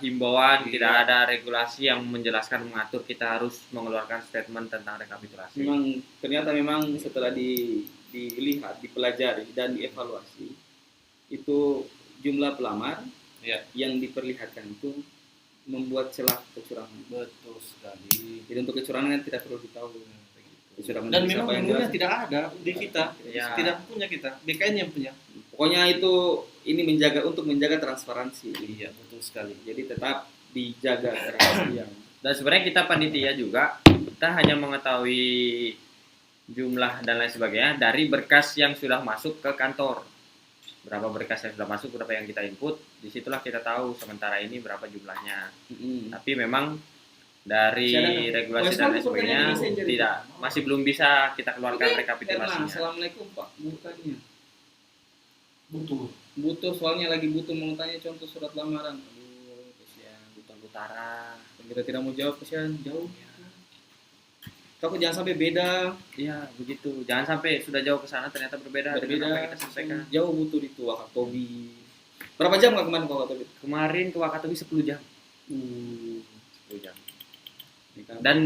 himbauan, Iya. tidak ada regulasi yang menjelaskan mengatur kita harus mengeluarkan statement tentang rekapitulasi. Memang ternyata memang setelah dilihat, dipelajari dan dievaluasi, itu jumlah pelamar Iya. yang diperlihatkan itu membuat celah kecurangan. Betul sekali. Jadi untuk kecurangan kan tidak perlu ditahu. Kecurangan Dan jenis memang apa yang menunya jelas. tidak ada di kita, Ya. tidak punya kita, BKN yang punya. Pokoknya itu ini untuk menjaga transparansi. Iya, betul sekali. Jadi tetap dijaga kerahasiaan. Dan sebenarnya kita panitia juga, kita hanya mengetahui jumlah dan lain sebagainya dari berkas yang sudah masuk ke kantor. Berapa berkas yang sudah masuk, berapa yang kita input, disitulah kita tahu sementara ini berapa jumlahnya. Tapi memang dari regulasi dan lain sebagainya masih belum bisa kita keluarkan rekapitulasinya. Assalamualaikum Pak, bukannya Betul. butuh, soalnya lagi butuh mau tanya contoh surat lamaran. Aduh, kesian, Hutan utara, kita tidak mau jawab, kesian, jauh. Takut jangan sampai beda, iya begitu. Jangan sampai sudah jauh ke sana ternyata berbeda dengan apa yang kita sampaikan. jauh butuh itu Wakatobi. Berapa jam nggak kemarin ke Wakatobi? Kemarin ke Wakatobi 10 jam. 10 jam. Dan Dan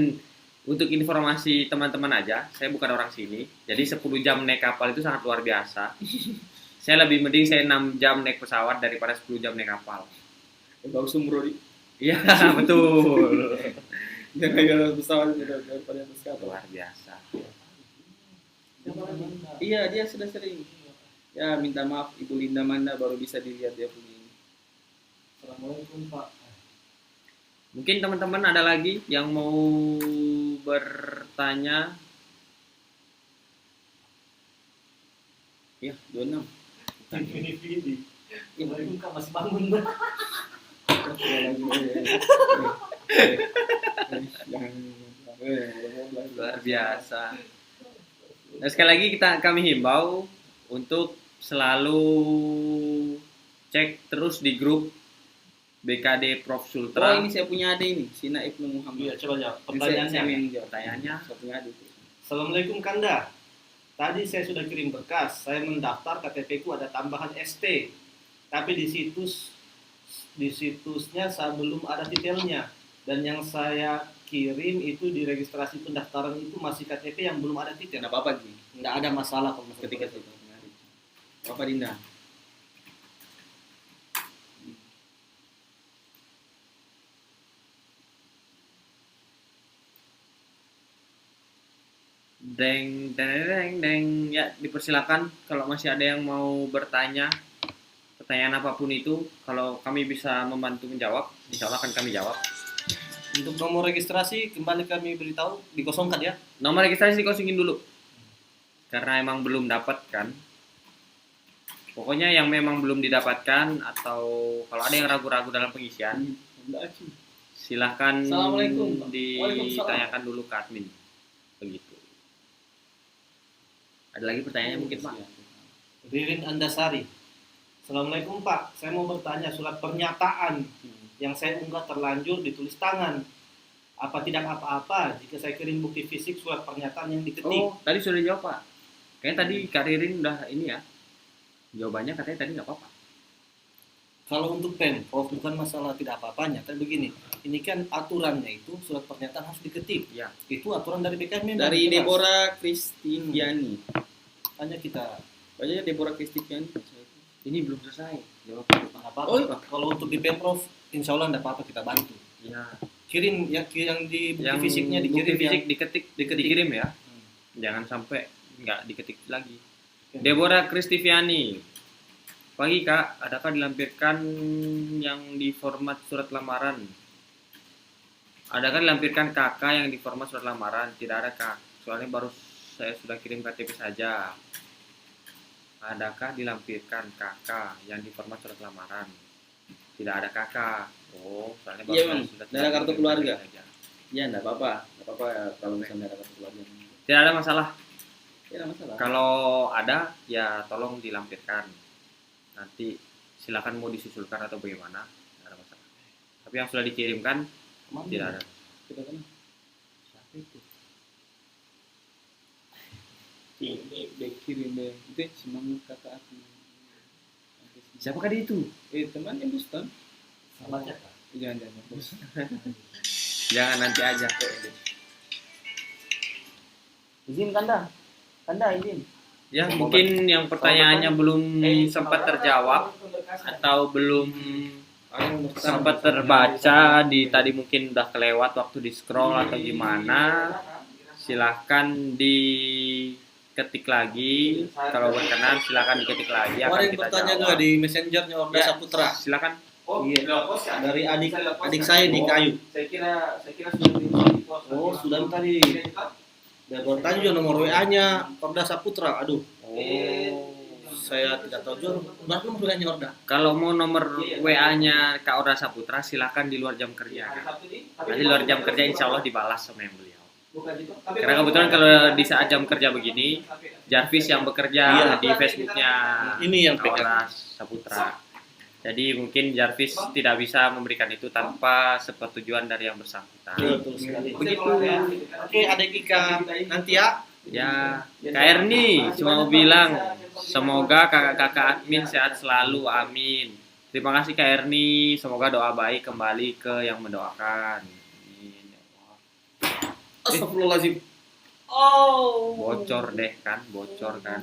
untuk informasi teman-teman aja, saya bukan orang sini. Jadi 10 jam naik kapal itu sangat luar biasa. Saya lebih mending saya 6 jam naik pesawat daripada 10 jam naik kapal. bagus umroh di Iya, betul. jangan pesawat daripada atas kapal. Luar biasa. Iya, dia sudah sering. Ya, minta maaf Ibu Linda Manda baru bisa dilihat dia punya ini. Assalamualaikum Pak. Mungkin teman-teman ada lagi yang mau bertanya? Iya, 26. Assalamualaikum Kak, masih bangun. Luar biasa. Nah, sekali lagi kami himbau untuk selalu cek terus di grup BKD Prof Oh, Sultra. ini saya punya adik ini, Sina Ibnu Iya, Muhammad. coba jawab. Saya Pertanyaannya. yang jawab. Pertanyaannya. Saya punya adik. Assalamualaikum Kanda. Tadi saya sudah kirim berkas. Saya mendaftar KTP ku ada tambahan ST. Tapi di situsnya saya belum ada detailnya. Dan yang saya kirim itu di registrasi pendaftaran itu masih KTP yang belum ada detail. Tidak apa-apa, Ji. Nggak ada masalah kalau Ketika seperti itu. itu. Apa Dinda? Deng, deng, deng, deng. Ya, dipersilakan kalau masih ada yang mau bertanya pertanyaan apapun itu, kalau kami bisa membantu menjawab, insya Allah akan kami jawab. Untuk nomor registrasi kembali kami beritahu dikosongkan ya. Nomor registrasi dikosongin dulu, karena emang belum dapat kan. Pokoknya yang memang belum didapatkan atau kalau ada yang ragu-ragu dalam pengisian, silahkan Assalamualaikum, Pak. ditanyakan dulu ke admin. Begitu. Ada lagi pertanyaannya mungkin Pak? Ririn Andasari. Assalamualaikum Pak, saya mau bertanya surat pernyataan yang saya unggah terlanjur ditulis tangan. Apa tidak apa-apa jika saya kirim bukti fisik surat pernyataan yang diketik? Oh, tadi sudah jawab Pak. Kayaknya tadi Kak Ririn udah ini ya. Jawabannya katanya tadi nggak apa-apa. Kalau untuk Pemprov bukan masalah tidak apa-apanya, tapi begini, ini kan aturannya itu surat pernyataan harus diketik. Ya. Itu aturan dari BKM Dari jelas. Deborah Kristiani. Hanya kita Pokoknya Deborah Kristiani. Ini belum selesai. Jawab apa? Oh, iya. Kalau untuk di Pemprov, insya Allah tidak apa-apa kita bantu. ya. Kirim yang di bukti Yang fisiknya bukti dikirim fisik yang diketik, dikirim ya. Jangan sampai nggak diketik lagi. Oke. Deborah Kristiani. Pagi Kak, adakah dilampirkan yang di format surat lamaran? Adakah dilampirkan KK yang di format surat lamaran? Tidak ada Kak. Soalnya baru saya sudah kirim KTP saja. Adakah dilampirkan KK yang di format surat lamaran? Tidak ada KK. Oh, soalnya baru Iya, saya Bang. sudah Tidak ada kartu kirim keluarga. KTP saja. Ya enggak apa-apa. Enggak apa-apa ya, kalau misalnya ada kartu keluarga. Tidak ada masalah. Ya enggak masalah. Kalau ada, ya tolong dilampirkan. Nanti silakan mau disusulkan atau bagaimana, tidak ada masalah. Tapi yang sudah dikirimkan tidak ada. Kita kan. Siapa itu? Ini kirim deh. Itu semangat kakak aku. Siapakah dia itu? Temannya Bustan. Salah ya, Kak. Jangan. Jangan nanti aja. Izin Kanda. Kanda izin. Ya mungkin yang pertanyaannya belum sempat terjawab atau belum sempat terbaca di tadi mungkin udah kelewat waktu di scroll atau gimana, silahkan diketik lagi. Kalau berkenan silahkan diketik lagi, akan Kemarin kita bertanya jawab. nggak di messengernya Orda Ya, Saputra silakan. dari adik saya di Kayu. Saya kira sudah di post. Oh, sudah tadi. Dia bertanya juga nomor WA-nya Orda Saputra. Aduh, saya tidak tahu juga berapa nomor WA-nya Orda. Kalau mau nomor WA-nya Kak Orda Saputra silahkan di luar jam kerja. Kak. Nanti luar jam kerja insya Allah dibalas sama yang beliau. Karena kebetulan kalau di saat jam kerja begini, Jarvis yang bekerja Iya. di Facebooknya Ini yang Kak Orda Saputra. Jadi mungkin Jarvis tidak bisa memberikan itu tanpa sepersetujuan dari yang bersangkutan. Betul sekali. Begitu. Oke, adik Ika nanti ya. Ya, Kak Erni cuma mau bilang semoga kakak-kakak admin sehat selalu, amin. Terima kasih Kak Erni, semoga doa baik kembali ke yang mendoakan. Amin. Ya Allah. Astagfirullahaladzim. Bocor deh kan, bocor kan.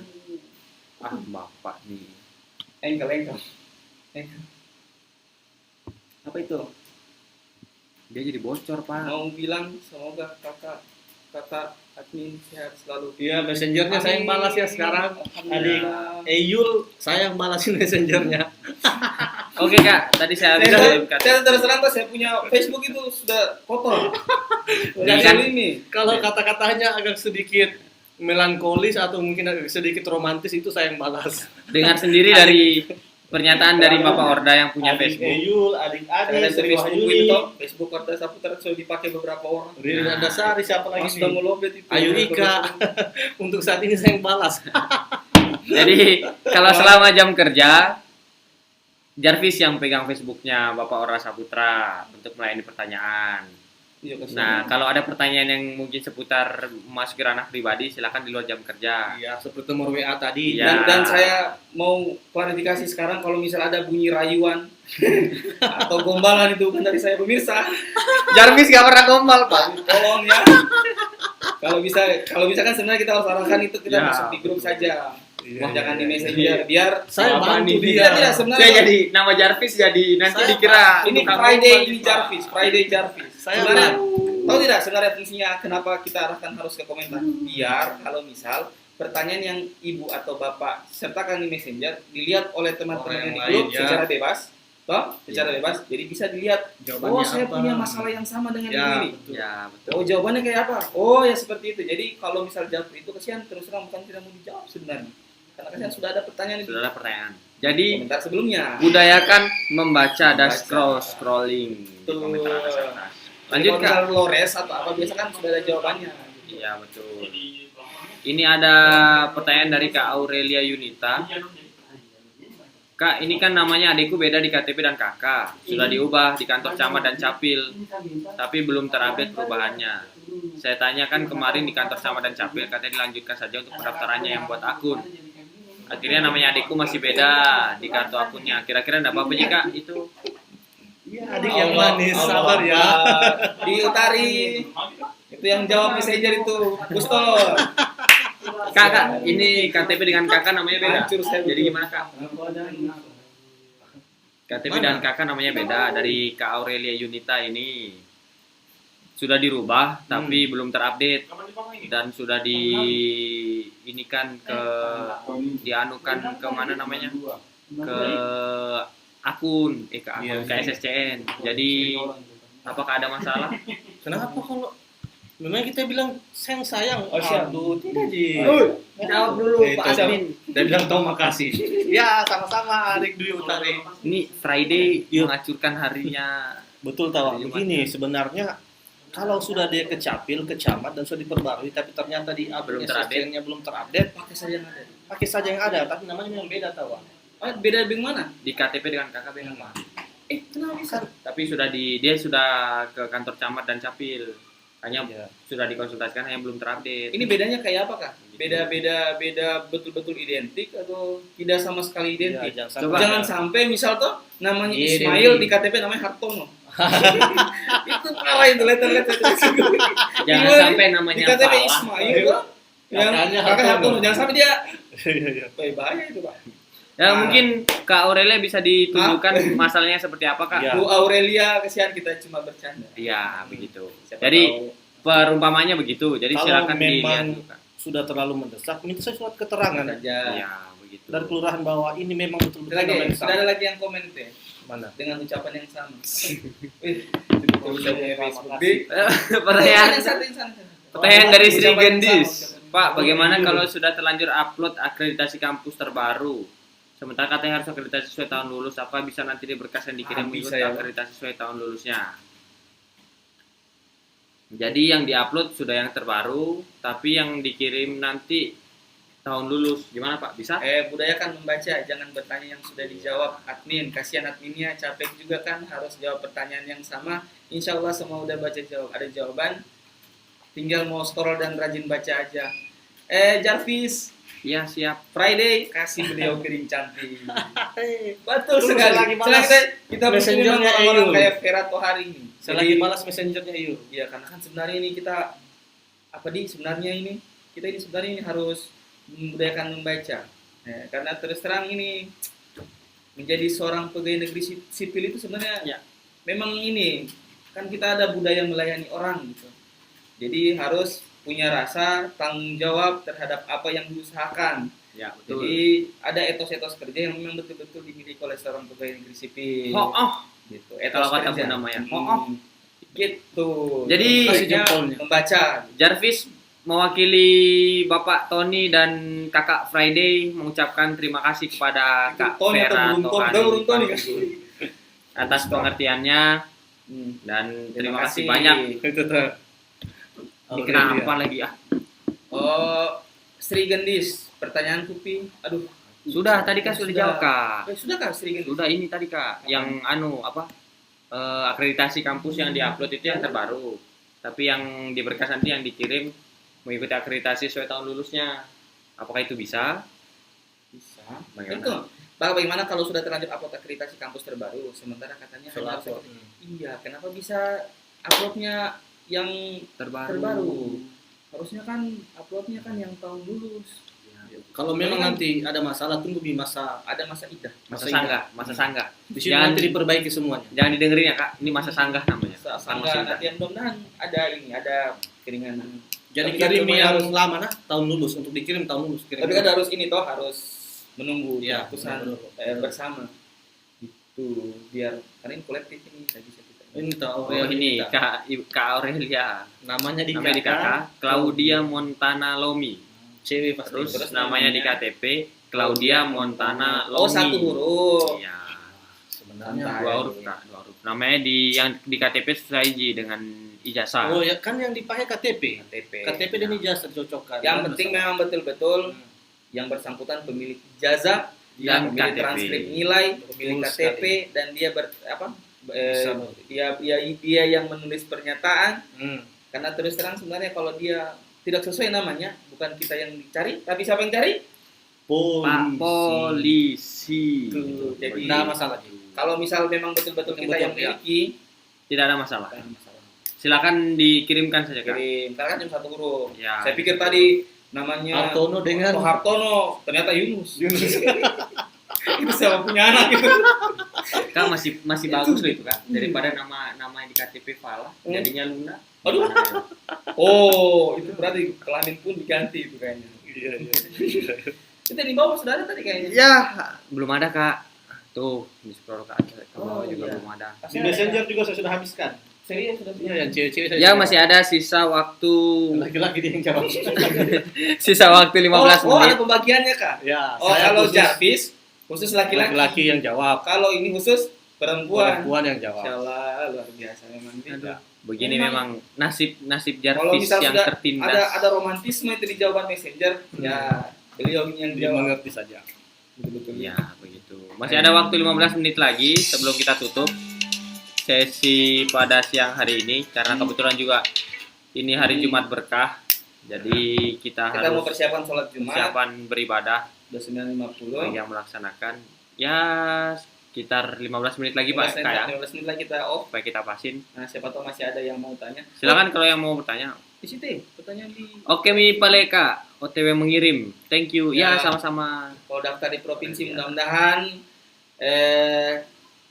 Ah bapak nih. Engkel. Apa itu? Dia jadi bocor pak. Mau bilang semoga kakak admin sehat selalu. Iya, messengernya saya yang balas ya sekarang. Adik Alhamdulillah. Eyul, saya yang balasin messengernya. Oke Kak, tadi saya bisa kirimkan. Saya terus terang Pak, saya punya Facebook itu sudah kotor. Iya, Jadi kan? ini. Kalau kata-katanya agak sedikit melankolis atau mungkin agak sedikit romantis itu saya yang balas. Dengar sendiri dari pernyataan dari Bapak Orda yang punya Adik Facebook. Eyul, adik Ada Adi, dari Sri Facebook Wahyuni, itu, Facebook Orda Saputra sudah dipakai beberapa orang. Riri Nah. Nandasari, siapa lagi Mas nih? sudah melobet itu. Ayu Ika. Untuk saat ini saya yang balas. Jadi kalau selama jam kerja, Jarvis yang pegang Facebooknya Bapak Orda Saputra untuk melayani pertanyaan. Iya, kasihan. Nah, kalau ada pertanyaan yang mungkin seputar memasuki ranah pribadi, silakan di luar jam kerja. Iya, seperti nomor WA tadi. Iya. Dan saya mau klarifikasi sekarang kalau misal ada bunyi rayuan atau gombalan itu bukan dari saya pemirsa. Jarvis gak pernah gombal, Pak. Tolong ya. Kalau bisa kan sebenarnya kita harus arahkan itu kita Ya, masuk di grup saja. Iya, Jangan iya, di iya. messenger biar Saya Apaan bantu ini? dia. Tidak, sebenarnya Saya jadi nama Jarvis jadi nanti Saya dikira ini tukang Friday gombal, ini Pak. Jarvis, Friday Jarvis. Saya Sebenarnya bantu. tahu tidak sebenarnya fungsinya kenapa kita arahkan harus ke komentar? Biar kalau misal pertanyaan yang ibu atau bapak sertakan di messenger dilihat oleh teman-teman Orang yang di yang grup lain, ya. secara bebas, toh? Secara bebas, jadi bisa dilihat. Jawabannya Oh, saya apa? punya masalah yang sama dengan Ya, ini. betul. Ya, betul. Oh, jawabannya kayak apa? Oh, ya seperti itu. Jadi kalau misal jawab itu kasihan terus terang bukan tidak mau dijawab sebenarnya. Karena kasihan sudah ada pertanyaan di Sudah ada pertanyaan. Jadi komentar sebelumnya. budayakan membaca dan Membaca. scrolling di Betul. komentar atas. Jadi Lanjut kalau Kak. misal Lores atau apa biasa kan sudah ada jawabannya. Iya, betul. Ini ada pertanyaan dari Kak Aurelia Yunita. Kak, ini kan namanya adikku beda di KTP dan KK. Sudah diubah di kantor camat dan capil, tapi belum terupdate perubahannya. Saya tanyakan kemarin di kantor camat dan capil, katanya dilanjutkan saja untuk pendaftarannya yang buat akun. Akhirnya namanya adikku masih beda di kartu akunnya. Kira-kira enggak apa-apa jika itu. Iya, adik yang manis, sabar ya. Diutari. Itu yang jawab messenger itu. Guston. Kakak, ini KTP dengan kakak namanya beda. Hancur saya Jadi betul. gimana kak? KTP dan kakak namanya beda. Dari Kak Aurelia Yunita ini sudah dirubah, tapi belum terupdate dan sudah dianukan ke mana namanya? Ke akun, ke akun ke SSCN. Jadi apakah ada masalah? Kenapa kalau memang kita bilang sayang? Oh, siap. Aduh, tidak Ji. Jawab dulu Pak Admin. Dan bilang terima kasih. Ya, sama-sama adik Dwi Utari. Ini Friday menghancurkan harinya. Betul tahu. Begini sebenarnya kalau sudah dia kecapil, kecamat dan sudah diperbarui tapi ternyata di Belum belum terupdate. belum terupdate, Pakai saja yang ada. pakai saja yang ada tapi namanya memang beda tahu. Oh, beda dengan mana? Di KTP dengan kakak beda Pak. Kenapa bisa? Tapi dia sudah ke kantor camat dan capil. Hanya Iya. sudah dikonsultasikan, hanya belum terupdate. Ini bedanya kayak apa, Kak? Beda betul-betul identik atau tidak sama sekali identik? Ya, Coba. Jangan sampai misal tuh namanya Iya, Ismail Dewi. di KTP namanya Hartono. Itu parah itu letter-letter. Jangan Di sampai namanya di KTP salah. Ismail tuh yang Kakaknya kakak Hartono. Hartono. Jangan sampai dia Iya. bahaya itu, Pak. Ya mungkin Kak Aurelia bisa ditunjukkan masalahnya seperti apa Kak? Ya. Bu Aurelia, kesian kita cuma bercanda. Iya begitu. Siapa Jadi tahu. perumpamannya begitu. Jadi Kalau silakan memang dilihat dulu, Kak. sudah terlalu mendesak, minta saya surat keterangan saja. Iya begitu. dari kelurahan bahwa ini memang betul-betul Ada nama lagi, yang sudah sama. ada lagi yang komen itu ya, Mana? dengan ucapan yang sama. Wih, itu bisa punya Facebook. Di Pertanyaan yang Pertanyaan dari Sri Ucapan yang Gendis. sama, Pak, bagaimana kalau sudah terlanjur upload akreditasi kampus terbaru? Sementara katanya harus akreditasi sesuai tahun lulus, apa bisa nanti di berkas yang dikirim Bisa mengikut ya, Pak. akreditasi sesuai tahun lulusnya? Jadi yang diupload sudah yang terbaru, tapi yang dikirim nanti tahun lulus. Gimana Pak? Bisa? Budayakan membaca, jangan bertanya yang sudah dijawab admin. Kasihan adminnya, capek juga kan harus jawab pertanyaan yang sama. Insya Allah semua udah baca jawab, ada jawaban. Tinggal mau scroll dan rajin baca aja. Jarvis, Iya, siap. Friday kasih beliau piring cantik. Betul Terus sekali. lagi Setelah balas kita butuh messengernya memang orang-orang Eyul. kayak Verato hari ini. Saya lagi balas messengernya Iyo. Iya, karena kan sebenarnya ini kita sebenarnya ini sebenarnya ini harus membudayakan membaca. Karena terus terang ini menjadi seorang pegawai negeri sipil itu sebenarnya Ya. memang ini kan kita ada budaya melayani orang gitu. Jadi harus punya rasa tanggung jawab terhadap apa yang diusahakan. Ya, betul. Jadi ada etos-etos kerja yang memang betul-betul dimiliki oleh seorang pegawai negeri sipil. Gitu. Kalau kata Bu namanya. Gitu. Jadi, Maksudnya jempolnya. membaca. Jarvis mewakili Bapak Tony dan Kakak Friday mengucapkan terima kasih kepada Itu Kak Tony atau Vera burung Tony? Tohari Udah burung Tony kan? atas pengertiannya dan terima kasih banyak. Itu tuh. Ini kenapa lagi ah? Oh, Sri Gendis, pertanyaan Kupi. Aduh, Sudah tadi kan sudah dijawab Kak. Sudah Kak Sri Gendis? Sudah ini tadi Kak, yang akreditasi kampus yang diupload itu yang terbaru. Tapi yang di berkas nanti yang dikirim mengikuti akreditasi sesuai tahun lulusnya. Apakah itu bisa? Bisa. Bagaimana? Itu. Bagaimana kalau sudah terlanjur upload akreditasi kampus terbaru, sementara katanya hanya Upload. Iya, kenapa bisa uploadnya yang terbaru? Harusnya kan uploadnya kan yang tahun lulus. Kalau memang nanti ada masalah tunggu di masa Ada masa idah. Masa sanggah. di sini Jangan- nanti diperbaiki semuanya. Jangan didengerin ya Kak, ini masa sanggah namanya. Masa Sama sanggah singkat. nanti yang mudah-mudahan ada keringanan. Jadi Tapi kan kirim cuma yang harus- lama tahun lulus untuk dikirim tahun lulus. Kirim. Tapi kan harus ini toh harus menunggu Iya, keputusan benar. bersama. Itu biar karena ini kolektif ini nggak bisa kita. Ini tahu Oh ini Kak Aurelia. namanya di Namanya di kakak Claudia Montana Lomi. cewek pasti. Terus namanya di KTP Claudia Montana Lomi. Oh, satu huruf. Iya. Sebenarnya Santai. Dua huruf Kak, dua huruf. Namanya yang di KTP sesuai Ji dengan ijazah. Oh ya kan yang dipakai KTP. KTP. KTP dan ijazah cocokkan. Yang Kan penting masalah. memang betul-betul yang bersangkutan pemilik ijazah, Dan pemilik KTP. transkrip nilai, pemilik Betul KTP sekali. dan dia Bisa. dia yang menulis pernyataan. Hmm. Karena terus terang sebenarnya kalau dia tidak sesuai namanya, bukan kita yang dicari, tapi siapa yang cari? Pak Polisi. Tuh, jadi Nggak masalah Ji. kalau misal memang betul-betul kita Betul, yang ya. memiliki, Tidak ada masalah. tidak ada masalah. Silakan dikirimkan saja Kak. Kirim, karena kan cuma satu huruf. Ya. Saya pikir tadi namanya Hartono dengan Oh, Hartono, ternyata Yunus. Itu siapa punya anak itu? Kak masih bagus loh itu Kak. Daripada nama di KTP Fala jadinya Luna. Aduh. Oh, itu berarti kelamin pun diganti itu kayaknya. Kita di bawah sudah ada tadi kayaknya. Ya, belum ada Kak. Tuh, di scroll ke atas ke bawah Oh, juga iya. belum ada. Di Messenger juga saya sudah habiskan. Serius sudah Iya, yang cewek-cewek saya Ya juga. masih ada sisa waktu Laki-laki dia yang jawab. sisa waktu 15 Oh, ada menit. pembagiannya Kak. Ya, Oh, saya kalau khusus Jarvis khusus laki-laki. laki-laki yang jawab, Kalau ini khusus perempuan. perempuan yang jawab. Insyaallah luar biasa memang. Aduh, begini Memang- memang nasib Kalau Jarvis misal yang sudah tertindas. ada romantisme itu di jawaban Messenger, ya beliau ini yang Dia jawab. mengerti saja. Betul-betul. Ya, begitu. Masih ada waktu 15 menit lagi sebelum kita tutup sesi pada siang hari ini karena kebetulan juga ini hari Jumat berkah. Jadi kita Kita mau harus persiapan sholat Jumat persiapan beribadah udah 9.50. bagi yang melaksanakan. Ya, sekitar 15 menit lagi Pak, kayak 15 menit lagi kita off. supaya kita pasin. Nah, siapa tahu masih ada yang mau tanya. Silakan kalau yang mau bertanya. Di situ pertanyaan di Oke, Mi Paleka, OTW mengirim. Thank you. Ya, Ya. sama-sama. kalau daftar di provinsi mudah-mudahan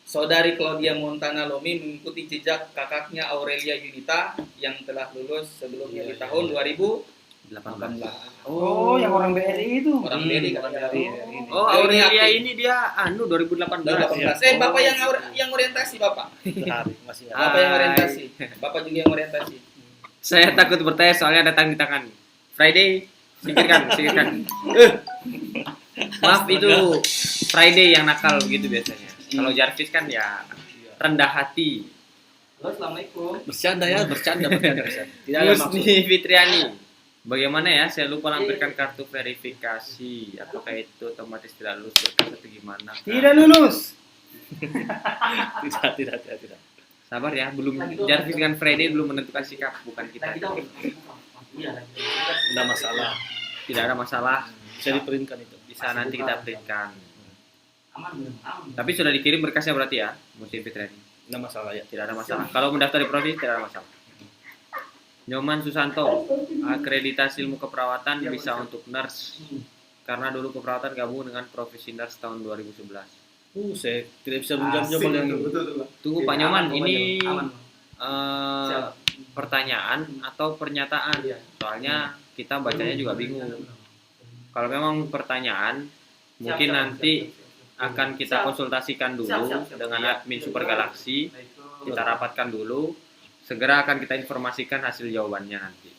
saudari Claudia Montana Lomi mengikuti jejak kakaknya Aurelia Yunita yang telah lulus sebelumnya di tahun 2018. 18. Oh, yang orang BRI itu. Orang BRI orang katanya. BRI. Oh, Oh, ini Aurelia aktif. ini dia 2018. 2018. Ya. Bapak yang orientasi, Bapak. Hari masih ada. Bapak yang orientasi. Bapak juga yang orientasi. Saya takut bertanya soalnya datang di tangan. Friday, singkirkan, singkirkan. Maaf itu Friday yang nakal begitu biasanya. Kalau Jarvis kan ya rendah hati. Halo, Assalamualaikum. Bercanda ya, bercanda. Tidak ada maksud. Musni Fitriani. Bagaimana ya? Saya lupa lampirkan kartu verifikasi. Apakah itu otomatis tidak lulus berkas atau gimana? Tidak lulus. Tidak. Sabar ya, belum Jarvis dengan Friday belum menentukan sikap, bukan kita. Tidak masalah. Tidak ada masalah. Bisa diprintkan itu. Bisa nanti kita printkan. Tapi sudah dikirim berkasnya berarti ya, Musni Fitriani. Tidak masalah ya. Tidak ada masalah. Kalau mendaftar di provinsi tidak ada masalah. Nyoman Susanto, akreditasi ilmu keperawatan bisa untuk nurse. Karena dulu keperawatan gabung dengan profesi nurse tahun 2011. Saya tidak bisa menjawab yang Tunggu Pak Nyoman, ini pertanyaan atau pernyataan? Soalnya kita bacanya juga bingung. Kalau memang pertanyaan, mungkin nanti akan kita konsultasikan dulu dengan admin Super Galaxy. Kita rapatkan dulu. Segera akan kita informasikan hasil jawabannya nanti.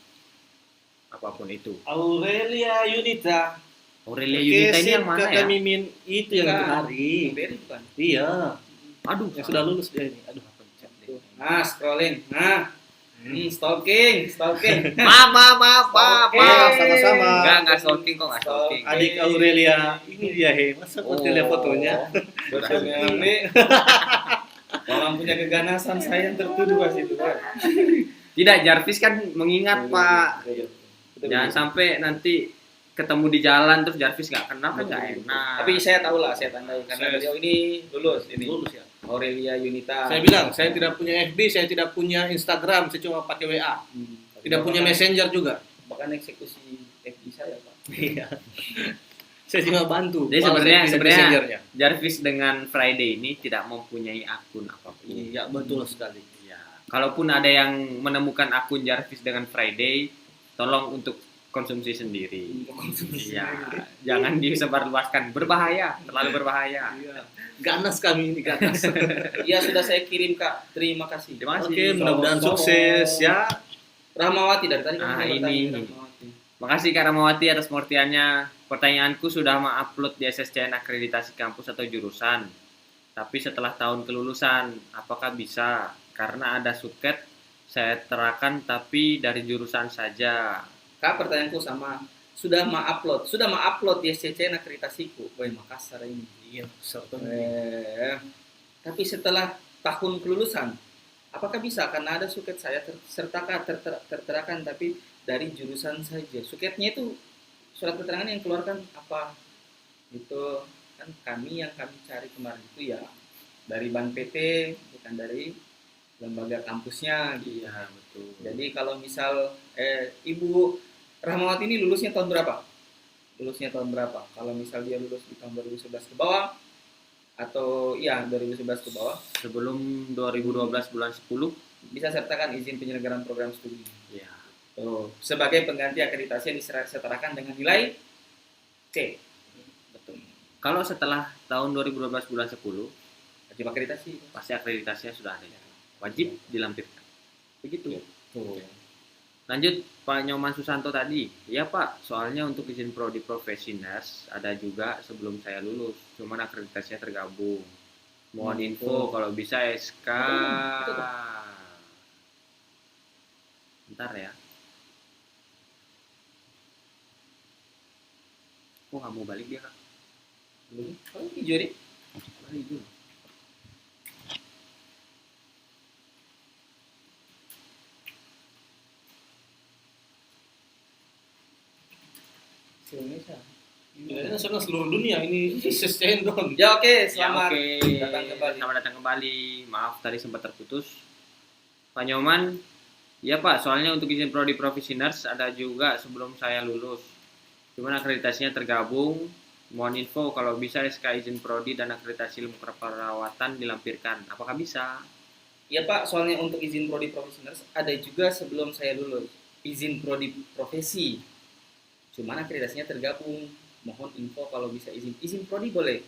Apapun itu. Aurelia Yunita. Aurelia Yunita ini yang mana ya? Kakak Mimin itu yang Bukan. hari. BRI bukan. Iya. Aduh, Yang sudah lulus dia ini. Aduh. Nah, scrolling. Nah. Stalking. maaf. Sama-sama. Enggak stalking kok, enggak stalking. Adik Aurelia ini dia masa Oh. lihat fotonya. Betul memang, Nek. Orang punya keganasan saya yang tertuduh pas itu, Pak. Tidak, Jarvis kan mengingat Pak. Betul. Jangan sampai nanti ketemu di jalan terus Jarvis nggak kenal kan nggak enak. Tapi saya tahu lah, saya tandai karena Saya- beliau ini lulus ini. Lulus ya. Aurelia Yunita. Saya bilang, saya tidak punya FB, saya tidak punya Instagram, saya cuma pakai WA. Tidak punya Messenger juga. Bahkan eksekusi FB saya, Pak. Iya. Saya cuma bantu. Jadi Kalau sebenarnya saya punya Messengernya. Jarvis dengan Friday ini tidak mempunyai akun apapun. Iya, betul sekali. Ya. Kalaupun ada yang menemukan akun Jarvis dengan Friday, tolong untuk konsumsi sendiri. Iya, jangan disebarluaskan, berbahaya, terlalu berbahaya. Ganas kami ini, ganas. Iya, sudah saya kirim, Kak. Terima kasih. Terima kasih. Oke, mudah-mudahan sukses ya. Rahmawati dari tadi Ah, kamu ini. bertanya, Rahmawati. Makasih Kak Ramawati atas pengertiannya. Pertanyaanku sudah mengupload di SSCN akreditasi kampus atau jurusan. Tapi setelah tahun kelulusan, apakah bisa? Karena ada suket, saya terakan tapi dari jurusan saja. Kak, pertanyaanku sama. Sudah ma-upload di SCCN akreditasiku. Woi, Makassar ini. Iya, serta. Tapi setelah tahun kelulusan, apakah bisa? Karena ada suket saya terterakan tapi dari jurusan saja. Suketnya itu surat keterangan yang keluarkan apa Itu kan kami cari kemarin itu ya dari Ban PT, bukan dari lembaga kampusnya gitu. Iya, betul. Jadi kalau misal Ibu Rahmawati ini lulusnya tahun berapa? Lulusnya tahun berapa? Kalau misal dia lulus di tahun 2011 ke bawah atau iya 2011 ke bawah, Sebelum 2012 bulan 10. bisa sertakan izin penyelenggaraan program studi. Iya. Tuh, sebagai pengganti akreditasi yang disetarakan dengan nilai C. Betul. Kalau setelah tahun 2012 bulan 10, Wajib akreditasi. pasti akreditasinya sudah ada. Wajib dilampirkan. Begitu. Tuh. Lanjut Pak Nyoman Susanto tadi. Ya Pak, soalnya untuk izin prodi profesioners ada juga sebelum saya lulus. Cuman akreditasinya tergabung. Mohon info kalau bisa SK. Bentar ya. Oh, nggak mau balik dia Kak? Kalau hijau deh. Balik dulu. Indonesia. Ya, sekarang seluruh dunia ini sustain dong. Ya oke, Ya, selamat oke. datang kembali. Selamat datang kembali. Maaf tadi sempat terputus. Pak Nyoman, ya Pak, soalnya untuk izin prodi profesioners ada juga sebelum saya lulus. Cuman akreditasinya tergabung. Mohon info kalau bisa SK izin prodi dan akreditasi ilmu keperawatan dilampirkan. Apakah bisa? Ya Pak, soalnya untuk izin prodi profesioners ada juga sebelum saya lulus. Izin prodi profesi. Cuman akreditasinya tergabung. Mohon info kalau bisa izin prodi boleh.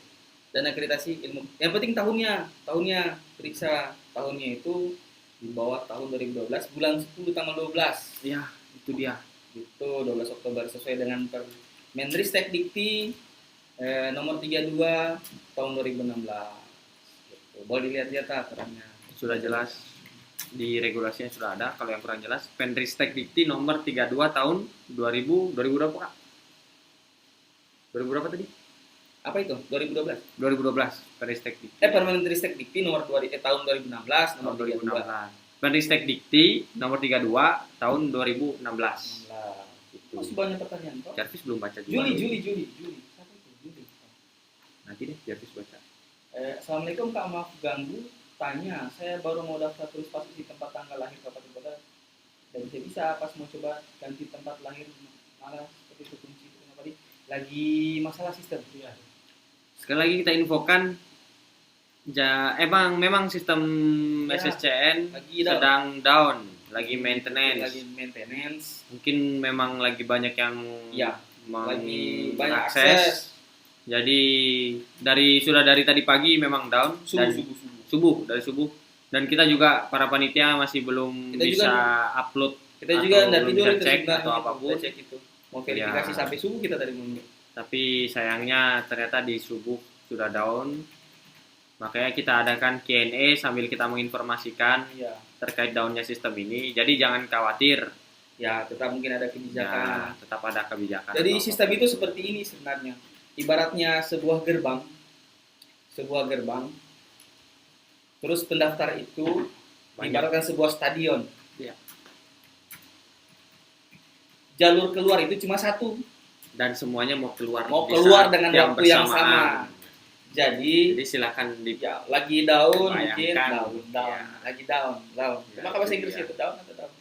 Dan akreditasi ilmu. Yang penting tahunnya periksa tahunnya itu di bawah tahun 2012 bulan 10 tanggal 12. Ya, itu dia. Gitu 12 Oktober sesuai dengan Permendristek Dikti nomor 32 tahun 2016. Gitu. Boleh dilihat-lihat aturannya. Sudah jelas di regulasinya sudah ada. Kalau yang kurang jelas, Permendristek Dikti nomor 32 tahun 2000 berapa Kak? 2000 berapa tadi? Apa itu? 2012. 2012 Permendristek Dikti. Permendristek Dikti nomor tahun 2016 nomor 32. 2016. Permendristek Dikti nomor 32 tahun 2016. Itu. Masih banyak pertanyaan kok. Jarvis belum baca juga. Juli. Siapa itu? Juli. Nanti deh Jarvis baca. Assalamualaikum Kak, maaf ganggu. Tanya, saya baru mau daftar tulis pas di tempat tanggal lahir kabupaten kota. Dan bisa pas mau coba ganti tempat lahir malah seperti itu kunci itu kenapa di lagi masalah sistem. Ya. Sekali lagi kita infokan memang sistem Ya, SSCN lagi sedang down, lagi maintenance. Lagi maintenance. Mungkin memang lagi banyak yang Ya, lagi banyak mengakses. akses. Jadi sudah dari tadi pagi memang down dan subuh dan kita juga para panitia masih belum Kita bisa juga- upload. Kita atau juga nggak belum tidur bisa itu cek sebenarnya, atau kita apapun. cek itu. Mau verifikasi Ya. sampai subuh kita tadi menunggu. Tapi sayangnya ternyata di subuh sudah down. Makanya kita adakan Q&A sambil kita menginformasikan Iya. terkait downnya sistem ini. Jadi jangan khawatir. Ya, tetap mungkin ada kebijakan. Ya, tetap ada kebijakan. Jadi atau sistem itu seperti ini sebenarnya. Ibaratnya sebuah gerbang. Terus pendaftar itu Banyak. ibaratkan sebuah stadion. Iya. Jalur keluar itu cuma satu. dan semuanya mau keluar Mau di keluar saat dengan waktu yang bersamaan. sama. Jadi Jadi silakan di ya, lagi down mungkin Bayangkan. down. Ya. Lagi down. Ya, Cuma bahasa itu Inggris dia. itu down atau down?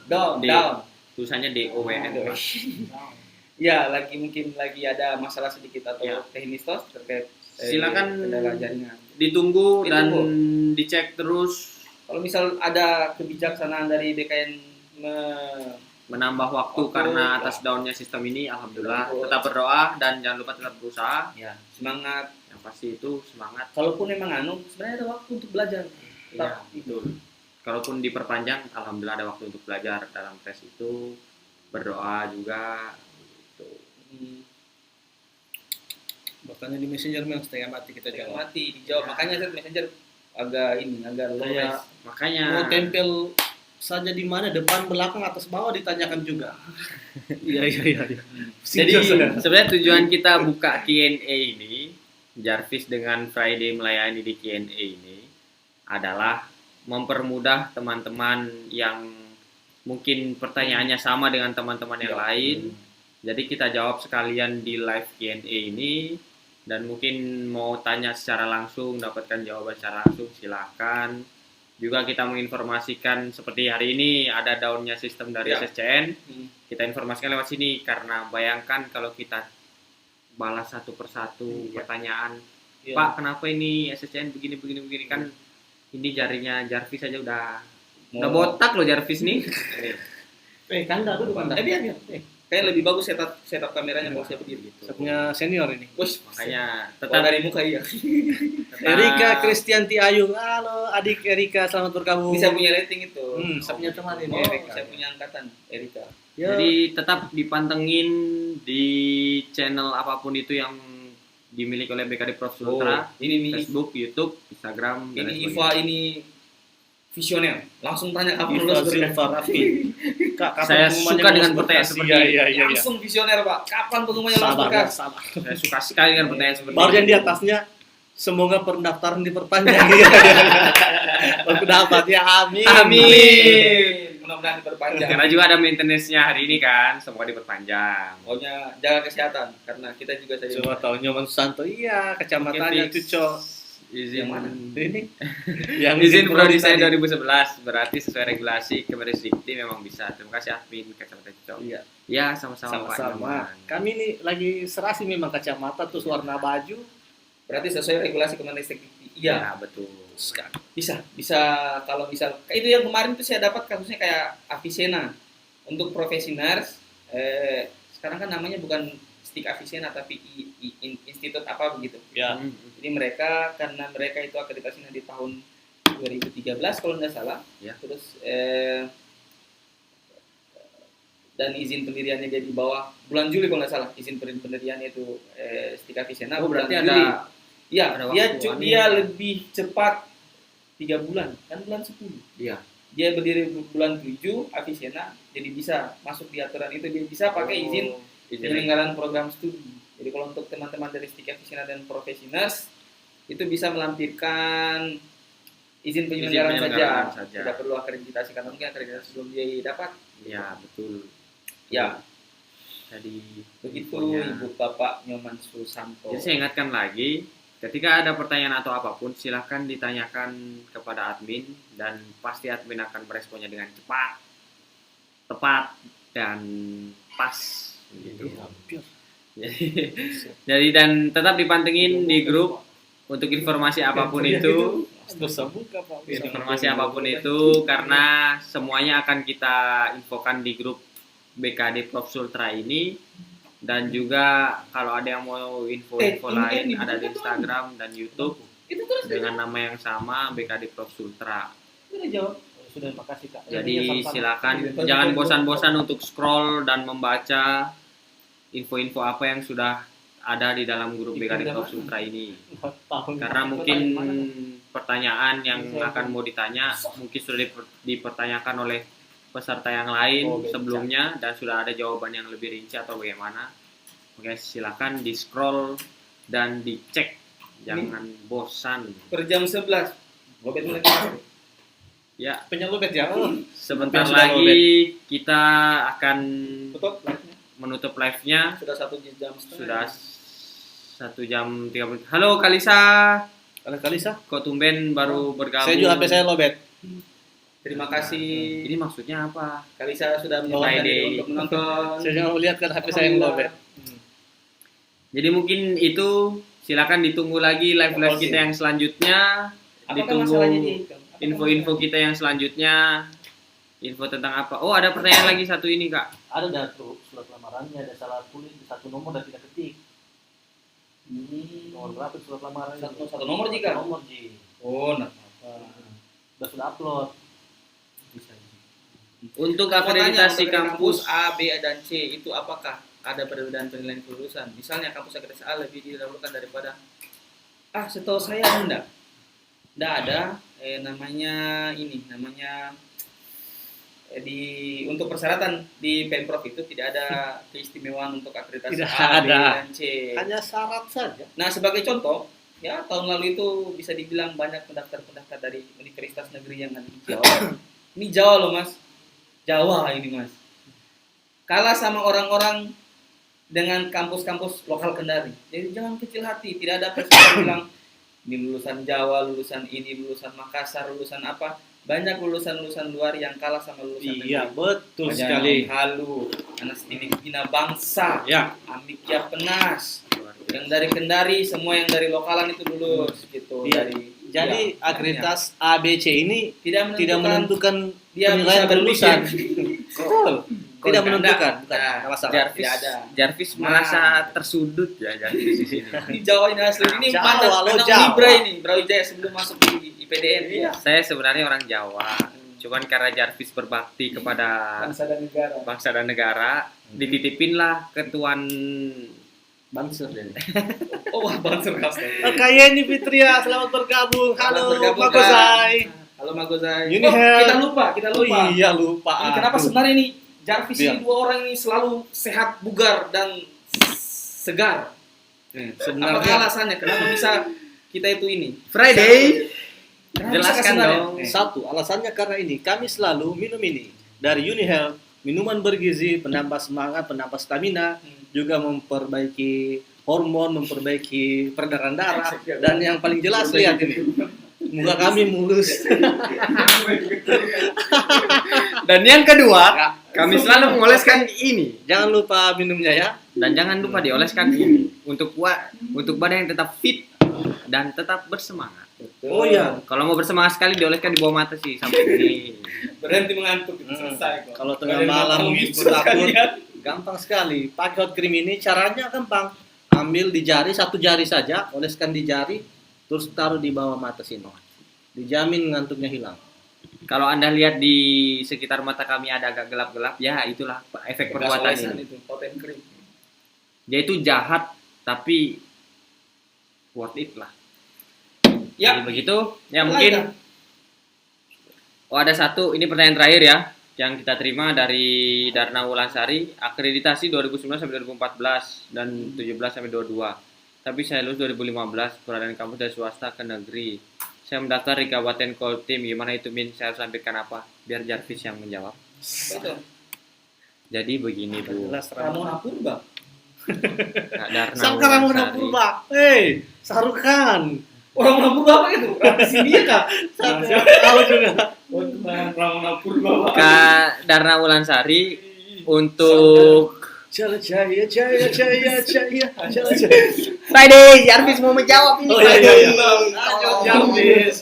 down. D. Down. Tulisannya DOWN. Ya, mungkin lagi ada masalah sedikit atau Ya. teknis tos terkait Silakan kendala jaringan. ditunggu dan Ditunggu. dicek terus Kalau misal ada kebijaksanaan dari BKN menambah waktu Waktu, karena ya. atas downnya sistem ini. Alhamdulillah Betul. tetap berdoa dan jangan lupa tetap berusaha. ya semangat. Yang pasti itu semangat. Kalaupun memang sebenarnya ada waktu untuk belajar. Iya, Tetap betul. Kalaupun diperpanjang, alhamdulillah ada waktu untuk belajar dalam tes itu. Berdoa juga. Gitu. Bertanya di Messenger memang setengah mati kita Jangan jawab. mati dijawab. Ya. Makanya saya messenger agak low Kayak res. Makanya mau tempel saja di mana, depan, belakang, atas, bawah ditanyakan juga. Iya. jadi sebenarnya tujuan kita buka Q&A ini, Jarvis dengan Friday melayani di Q&A ini adalah mempermudah teman-teman yang mungkin pertanyaannya sama dengan teman-teman yang Ya. lain. Jadi kita jawab sekalian di live Q&A ini, dan mungkin mau tanya secara langsung, dapatkan jawaban secara langsung, silakan. Juga kita menginformasikan seperti hari ini ada daunnya sistem dari Ya. SSCN. Hmm. Kita informasikan lewat sini karena bayangkan kalau kita balas satu persatu Iya. pertanyaan, Iya. Pak kenapa ini SSCN begini kan ini jarinya Jarvis aja udah botak loh Jarvis nih. Kanda dulu Kanda. Biar. Kayak lebih bagus setup kameranya kalau saya berdiri gitu. Punya senior ini. Bos, Makanya tetap tetap dari muka iya. Erika Kristianti Ayu. Halo adik Erika, selamat bergabung. Bisa punya rating itu. Saya punya teman ini Oh, Erika. saya punya angkatan Erika. Ya. Jadi tetap dipantengin di channel apapun itu yang dimiliki oleh BKD Prof Sultra, ini nih Facebook, YouTube, Instagram, dan ini lain Iva sebagainya. ini visioner. Langsung tanya kapan Iva lulus Silva berkas. Raffi. Kak, kapan Saya pengumumannya suka dengan lulus pertanyaan berkas? seperti Iya. Langsung visioner, Pak. Kapan pengumumannya lulus Sabar, berkas? sabar. Saya suka sekali dengan pertanyaan seperti Baru itu. yang di atasnya semoga pendaftaran diperpanjang. Baru dapat ya, amin. Amin. Mudah-mudahan diperpanjang. Karena juga ada maintenance-nya hari ini kan, semoga diperpanjang. Pokoknya jaga kesehatan karena kita juga tadi Coba tahu Nyoman Susanto, iya kecamatannya Mungkin Cuco. Izin Yang mana? Ini yang izin prodi tadi. saya 2011 berarti sesuai regulasi Kemenrisdikti memang bisa. Terima kasih admin Kacamata Cicok. Iya. Ya sama-sama Pak Sama-sama. Nyoman. Kami ini lagi serasi memang kacamata terus warna baju. berarti sesuai regulasi Kemenrisdikti. Iya, Ya, betul. bisa kalau misal itu yang kemarin tuh saya dapat kasusnya kayak Avicenna untuk profesioners. Sekarang kan namanya bukan Stik Avicenna tapi institut apa begitu. Ya. Jadi mereka karena mereka itu akreditasinya di tahun 2013 kalau nggak salah. Ya. Terus dan izin pendiriannya dia di bawah bulan Juli kalau nggak salah izin pendiriannya itu Stik Avicenna. Oh, berarti bulan ada Juli. Iya, ada dia waktu dia aneh. lebih cepat 3 bulan kan bulan 10. Iya. Dia berdiri bulan 7 Avicenna jadi bisa masuk di aturan itu dia bisa pakai izin penyelenggaraan program studi. Jadi kalau untuk teman-teman dari Stik Avicenna dan profesioners itu bisa melampirkan izin penyelenggaraan penyelenggaraan saja. saja. Tidak perlu akreditasi karena mungkin akreditasi belum dia dapat. Ya, betul. Ya, Jadi begitu infonya. Ibu Bapak Nyoman Susanto. Jadi saya ingatkan lagi, ketika ada pertanyaan atau apapun, silahkan ditanyakan kepada admin dan pasti admin akan meresponnya dengan cepat, tepat, dan pas. Gitu. Jadi dan tetap dipantengin di grup untuk informasi apapun itu, Terus buka Pak. informasi apapun itu karena semuanya akan kita infokan di grup BKD Prof Sultra ini. Dan juga kalau ada yang mau info-info lain ini ada di bukan Instagram dan YouTube Itu terus dengan nama yang sama BKD Prof Sultra. dia jawab. Sudah makasih Kak. Jadi Sama-sama. silakan Iya, jangan betul. bosan-bosan untuk scroll dan membaca info-info apa yang sudah ada di dalam grup BKD Prof Sultra ini. Karena mungkin pertanyaan yang akan mau ditanya mungkin sudah dipertanyakan oleh peserta yang lain sebelumnya dan sudah ada jawaban yang lebih rinci atau bagaimana. Oke, silakan di scroll dan dicek, jangan bosan. Per jam 11. Gobet lagi. Ya, Penyelubet ya. sebentar Sudah lagi kita akan Tutup live-nya. menutup live-nya. Sudah 1 jam Sudah setengah. 1 jam 30 menit. Halo Kalisa, Kalau Kalisa, kok tumben baru bergabung? saya juga HP saya lobet. Terima kasih. Ini maksudnya apa? Kalisa sudah menyempatkan Friday. diri untuk menonton. Saya jangan lihat kan HP saya yang lobet. Jadi mungkin itu silakan ditunggu lagi live-live Oke. kita yang selanjutnya. Apakah Ditunggu masalahnya di info-info kita yang selanjutnya. Info tentang apa? Oh, ada pertanyaan lagi satu ini, Kak. Ada datu surat lamarannya, ada salah tulis di satu nomor dan tidak ketik. Nomor berapa surat lamaran? Satu nomor, Ji, Kak? Nomor Ji. Oh, nah. Sudah upload. Untuk Mau tanya, akreditasi untuk kampus A, B, dan C itu apakah ada perbedaan penilaian kelulusan? Misalnya kampus akreditasi A lebih didahulukan daripada setahu saya enggak. Enggak ada namanya untuk persyaratan di Pemprov itu tidak ada keistimewaan untuk akreditasi Tidak A, B, ada. dan C. Hanya syarat saja. Nah, sebagai contoh, ya tahun lalu itu bisa dibilang banyak pendaftar-pendaftar dari universitas negeri yang ada di Jawa. Ini Jawa loh, Mas. Jawa ini, Mas. Kalah sama orang-orang dengan kampus-kampus lokal Kendari. Jadi jangan kecil hati, tidak ada presiden bilang ini lulusan Jawa, lulusan ini, lulusan Makassar, lulusan apa. Banyak lulusan-lulusan luar yang kalah sama lulusan Iya, negeri. betul Banyak sekali. Halu, Anas Bina Bangsa, Ya. Amikya Penas, yang dari Kendari, semua yang dari lokalan itu lulus gitu. Iya. ya, Jadi akreditas ABC ini tidak tidak menentukan dia bisa penilaian kelulusan. berpikir. Betul. Tidak Kalau menentukan, Anda- bukan. Nah, Nggak masalah. Jarvis Jarvis, tidak ada. Jarvis Nah. merasa tersudut ya Jarvis di sini. Di Jawa ini asli ini Jawa, mantan lo anak Jawa. Unibra ini, Brawijaya sebelum masuk di IPDN. Iya. Saya sebenarnya orang Jawa, cuman karena Jarvis berbakti kepada Bangsa dan negara. bangsa dan negara, dititipinlah ke Tuan Banser. Oh, wah, Banser Kastel. Kayeni Fitria, selamat bergabung. Halo, Pak Gozai. Halo Magozai. Ini Oh, Hel. kita Oh lupa. iya, lupa. Ini kenapa Aduh. sebenarnya ini Jarvis Iya. ini dua orang ini selalu sehat, bugar dan segar. Apakah Sebenarnya alasannya? Kenapa bisa kita itu ini? Friday. Kenapa bisa Jelaskan sebenarnya? dong. satu, alasannya karena ini. Kami selalu minum ini dari UniHealth, minuman bergizi, penambah semangat, penambah stamina, juga memperbaiki hormon, memperbaiki peredaran darah, dan yang paling jelas lihat ini. Muka kami mulus. Dan yang kedua, kami selalu mengoleskan ini. Jangan lupa minumnya ya. Dan jangan lupa dioleskan ini untuk badan yang tetap fit dan tetap bersemangat. Oh iya. Kalau mau bersemangat sekali dioleskan di bawah mata sih sampai ini. Berhenti mengantuk itu selesai kok. Kalau tengah Badan malam matang gitu gitu takut, sekalian. gampang sekali. Pakai hot cream ini caranya gampang. Ambil di jari, satu jari saja, oleskan di jari, terus taruh di bawah mata sini. Dijamin ngantuknya hilang. Kalau Anda lihat di sekitar mata kami ada agak gelap-gelap, ya itulah efek Bekas perbuatan olesan ini. itu, poten krim. Dia itu jahat tapi worth it lah. Ya. Jadi begitu. Ya Apa mungkin. lagi, Oh ada satu, ini pertanyaan terakhir ya yang kita terima dari Darna Wulansari, akreditasi 2009 sampai 2014 dan 17 sampai 22. Tapi saya lulus 2015, keluar dari kampus dari swasta ke negeri. Saya mendaftar di Kabupaten Koltim, gimana itu Min? Saya harus sampaikan apa? Biar Jarvis yang menjawab. Itu. Jadi begini Bu. Jelas Ramona Purba. Kak Darna Sangka Ramona Wulansari. Purba. Hei, Sarukan. Orang Ramona Purba apa itu? Rapi sini ya kak? Tahu juga. Oh, Ramona Purba. Kak Darna Wulansari untuk Jaya jaya jaya jaya jaya jaya. Friday, Jarvis mau menjawab ini Oh iya Friday. iya. Tolong. Jarvis.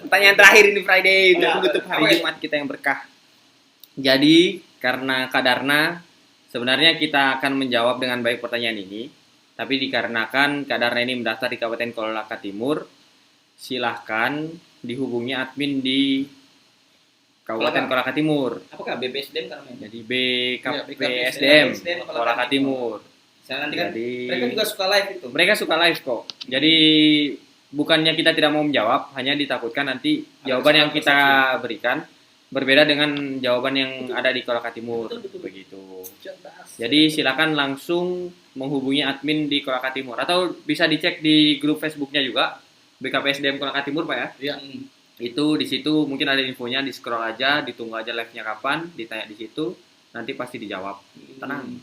Pertanyaan terakhir ini Friday untuk Ya, menutup apa hari itu? Jumat kita yang berkah. Jadi karena Kak Darna sebenarnya kita akan menjawab dengan baik pertanyaan ini, tapi dikarenakan Kak Darna ini mendaftar di Kabupaten Kolaka Timur, silahkan dihubungi admin di Kabupaten Kolaka Timur. Apakah BPSDM kan namanya? Jadi Ya, BKPSDM BKPSDM Kolaka Timur. Saya nanti kan Jadi mereka juga suka live itu. mereka suka live kok. Jadi bukannya kita tidak mau menjawab, hanya ditakutkan nanti Ada jawaban yang kesalahan kita berikan berbeda dengan jawaban yang ada di Kolaka Timur. Betul. Begitu. Jadi silakan langsung menghubungi admin di Kolaka Timur atau bisa dicek di grup Facebooknya juga BKPSDM Kolaka Timur Pak ya. Iya. Itu di situ mungkin ada infonya, di scroll aja, ditunggu aja live-nya kapan, ditanya di situ, nanti pasti dijawab. Tenang.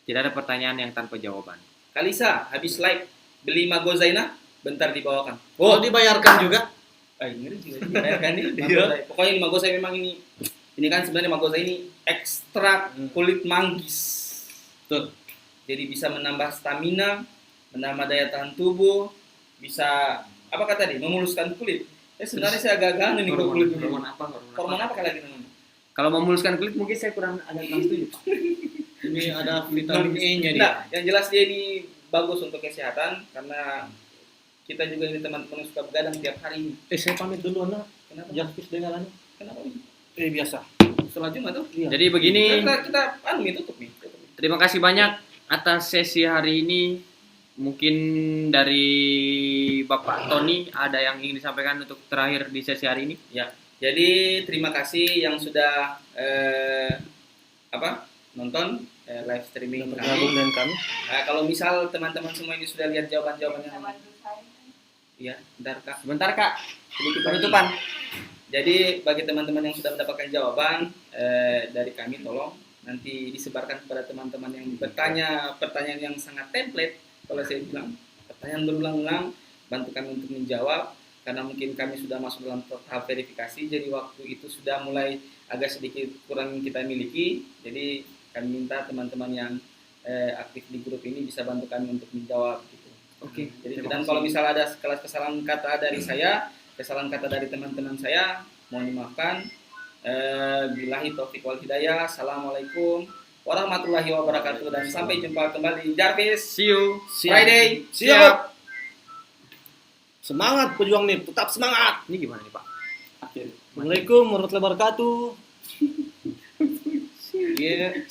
Tidak ada pertanyaan yang tanpa jawaban. Kalisa, habis live beli Magozaina, bentar dibawakan. Oh, dibayarkan juga? Ini juga dibayarkan nih. Iya. Magozai. Pokoknya ini Magozai memang ini kan sebenarnya Magozai ini ekstrak kulit manggis. Betul. Jadi bisa menambah stamina, menambah daya tahan tubuh, bisa apa kata tadi? Memuluskan kulit. Sebenarnya saya agak nih kalau kulit dulu. Hormon apa lagi namanya? Kalau memuluskan kulit mungkin saya kurang setuju. Ini ada vitamin E-nya dia. Nah, yang jelas dia ini bagus untuk kesehatan karena kita juga ini teman-teman yang suka begadang tiap hari ini. Saya pamit dulu anak. Kenapa? Jarvis dengan anu. Kenapa? Biasa. Sholat Jumat tuh? Iya. Jadi begini, Kita tutup nih. terima kasih banyak atas sesi hari ini. Mungkin dari Bapak Tony ada yang ingin disampaikan untuk terakhir di sesi hari ini? Ya. Jadi terima kasih yang sudah nonton live streaming Bergabung kami. dengan kami. Kalau misal teman-teman semua ini sudah lihat jawaban-jawabannya, ya, Sebentar Kak, sedikit penutupan. Jadi bagi teman-teman yang sudah mendapatkan jawaban dari kami, tolong nanti disebarkan kepada teman-teman yang bertanya pertanyaan yang sangat template. Kalau saya bilang pertanyaan berulang-ulang, bantu kami untuk menjawab karena mungkin kami sudah masuk dalam tahap verifikasi, jadi waktu itu sudah mulai agak sedikit kurang kita miliki. Jadi kami minta teman-teman yang aktif di grup ini bisa bantu kami untuk menjawab gitu. Oke. Jadi dan kalau misalnya ada kesalahan kata dari saya, kesalahan kata dari teman-teman saya, mohon dimaafkan. Billahi taufiq wal hidayah. Assalamualaikum warahmatullahi wabarakatuh dan sampai jumpa kembali. Jarvis, See you. Friday. Siap. Semangat pejuang nih, tetap semangat. Ini gimana nih Pak? Assalamualaikum warahmatullahi wabarakatuh. Iya.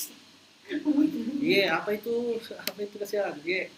Iya, apa itu kasihan? Iya.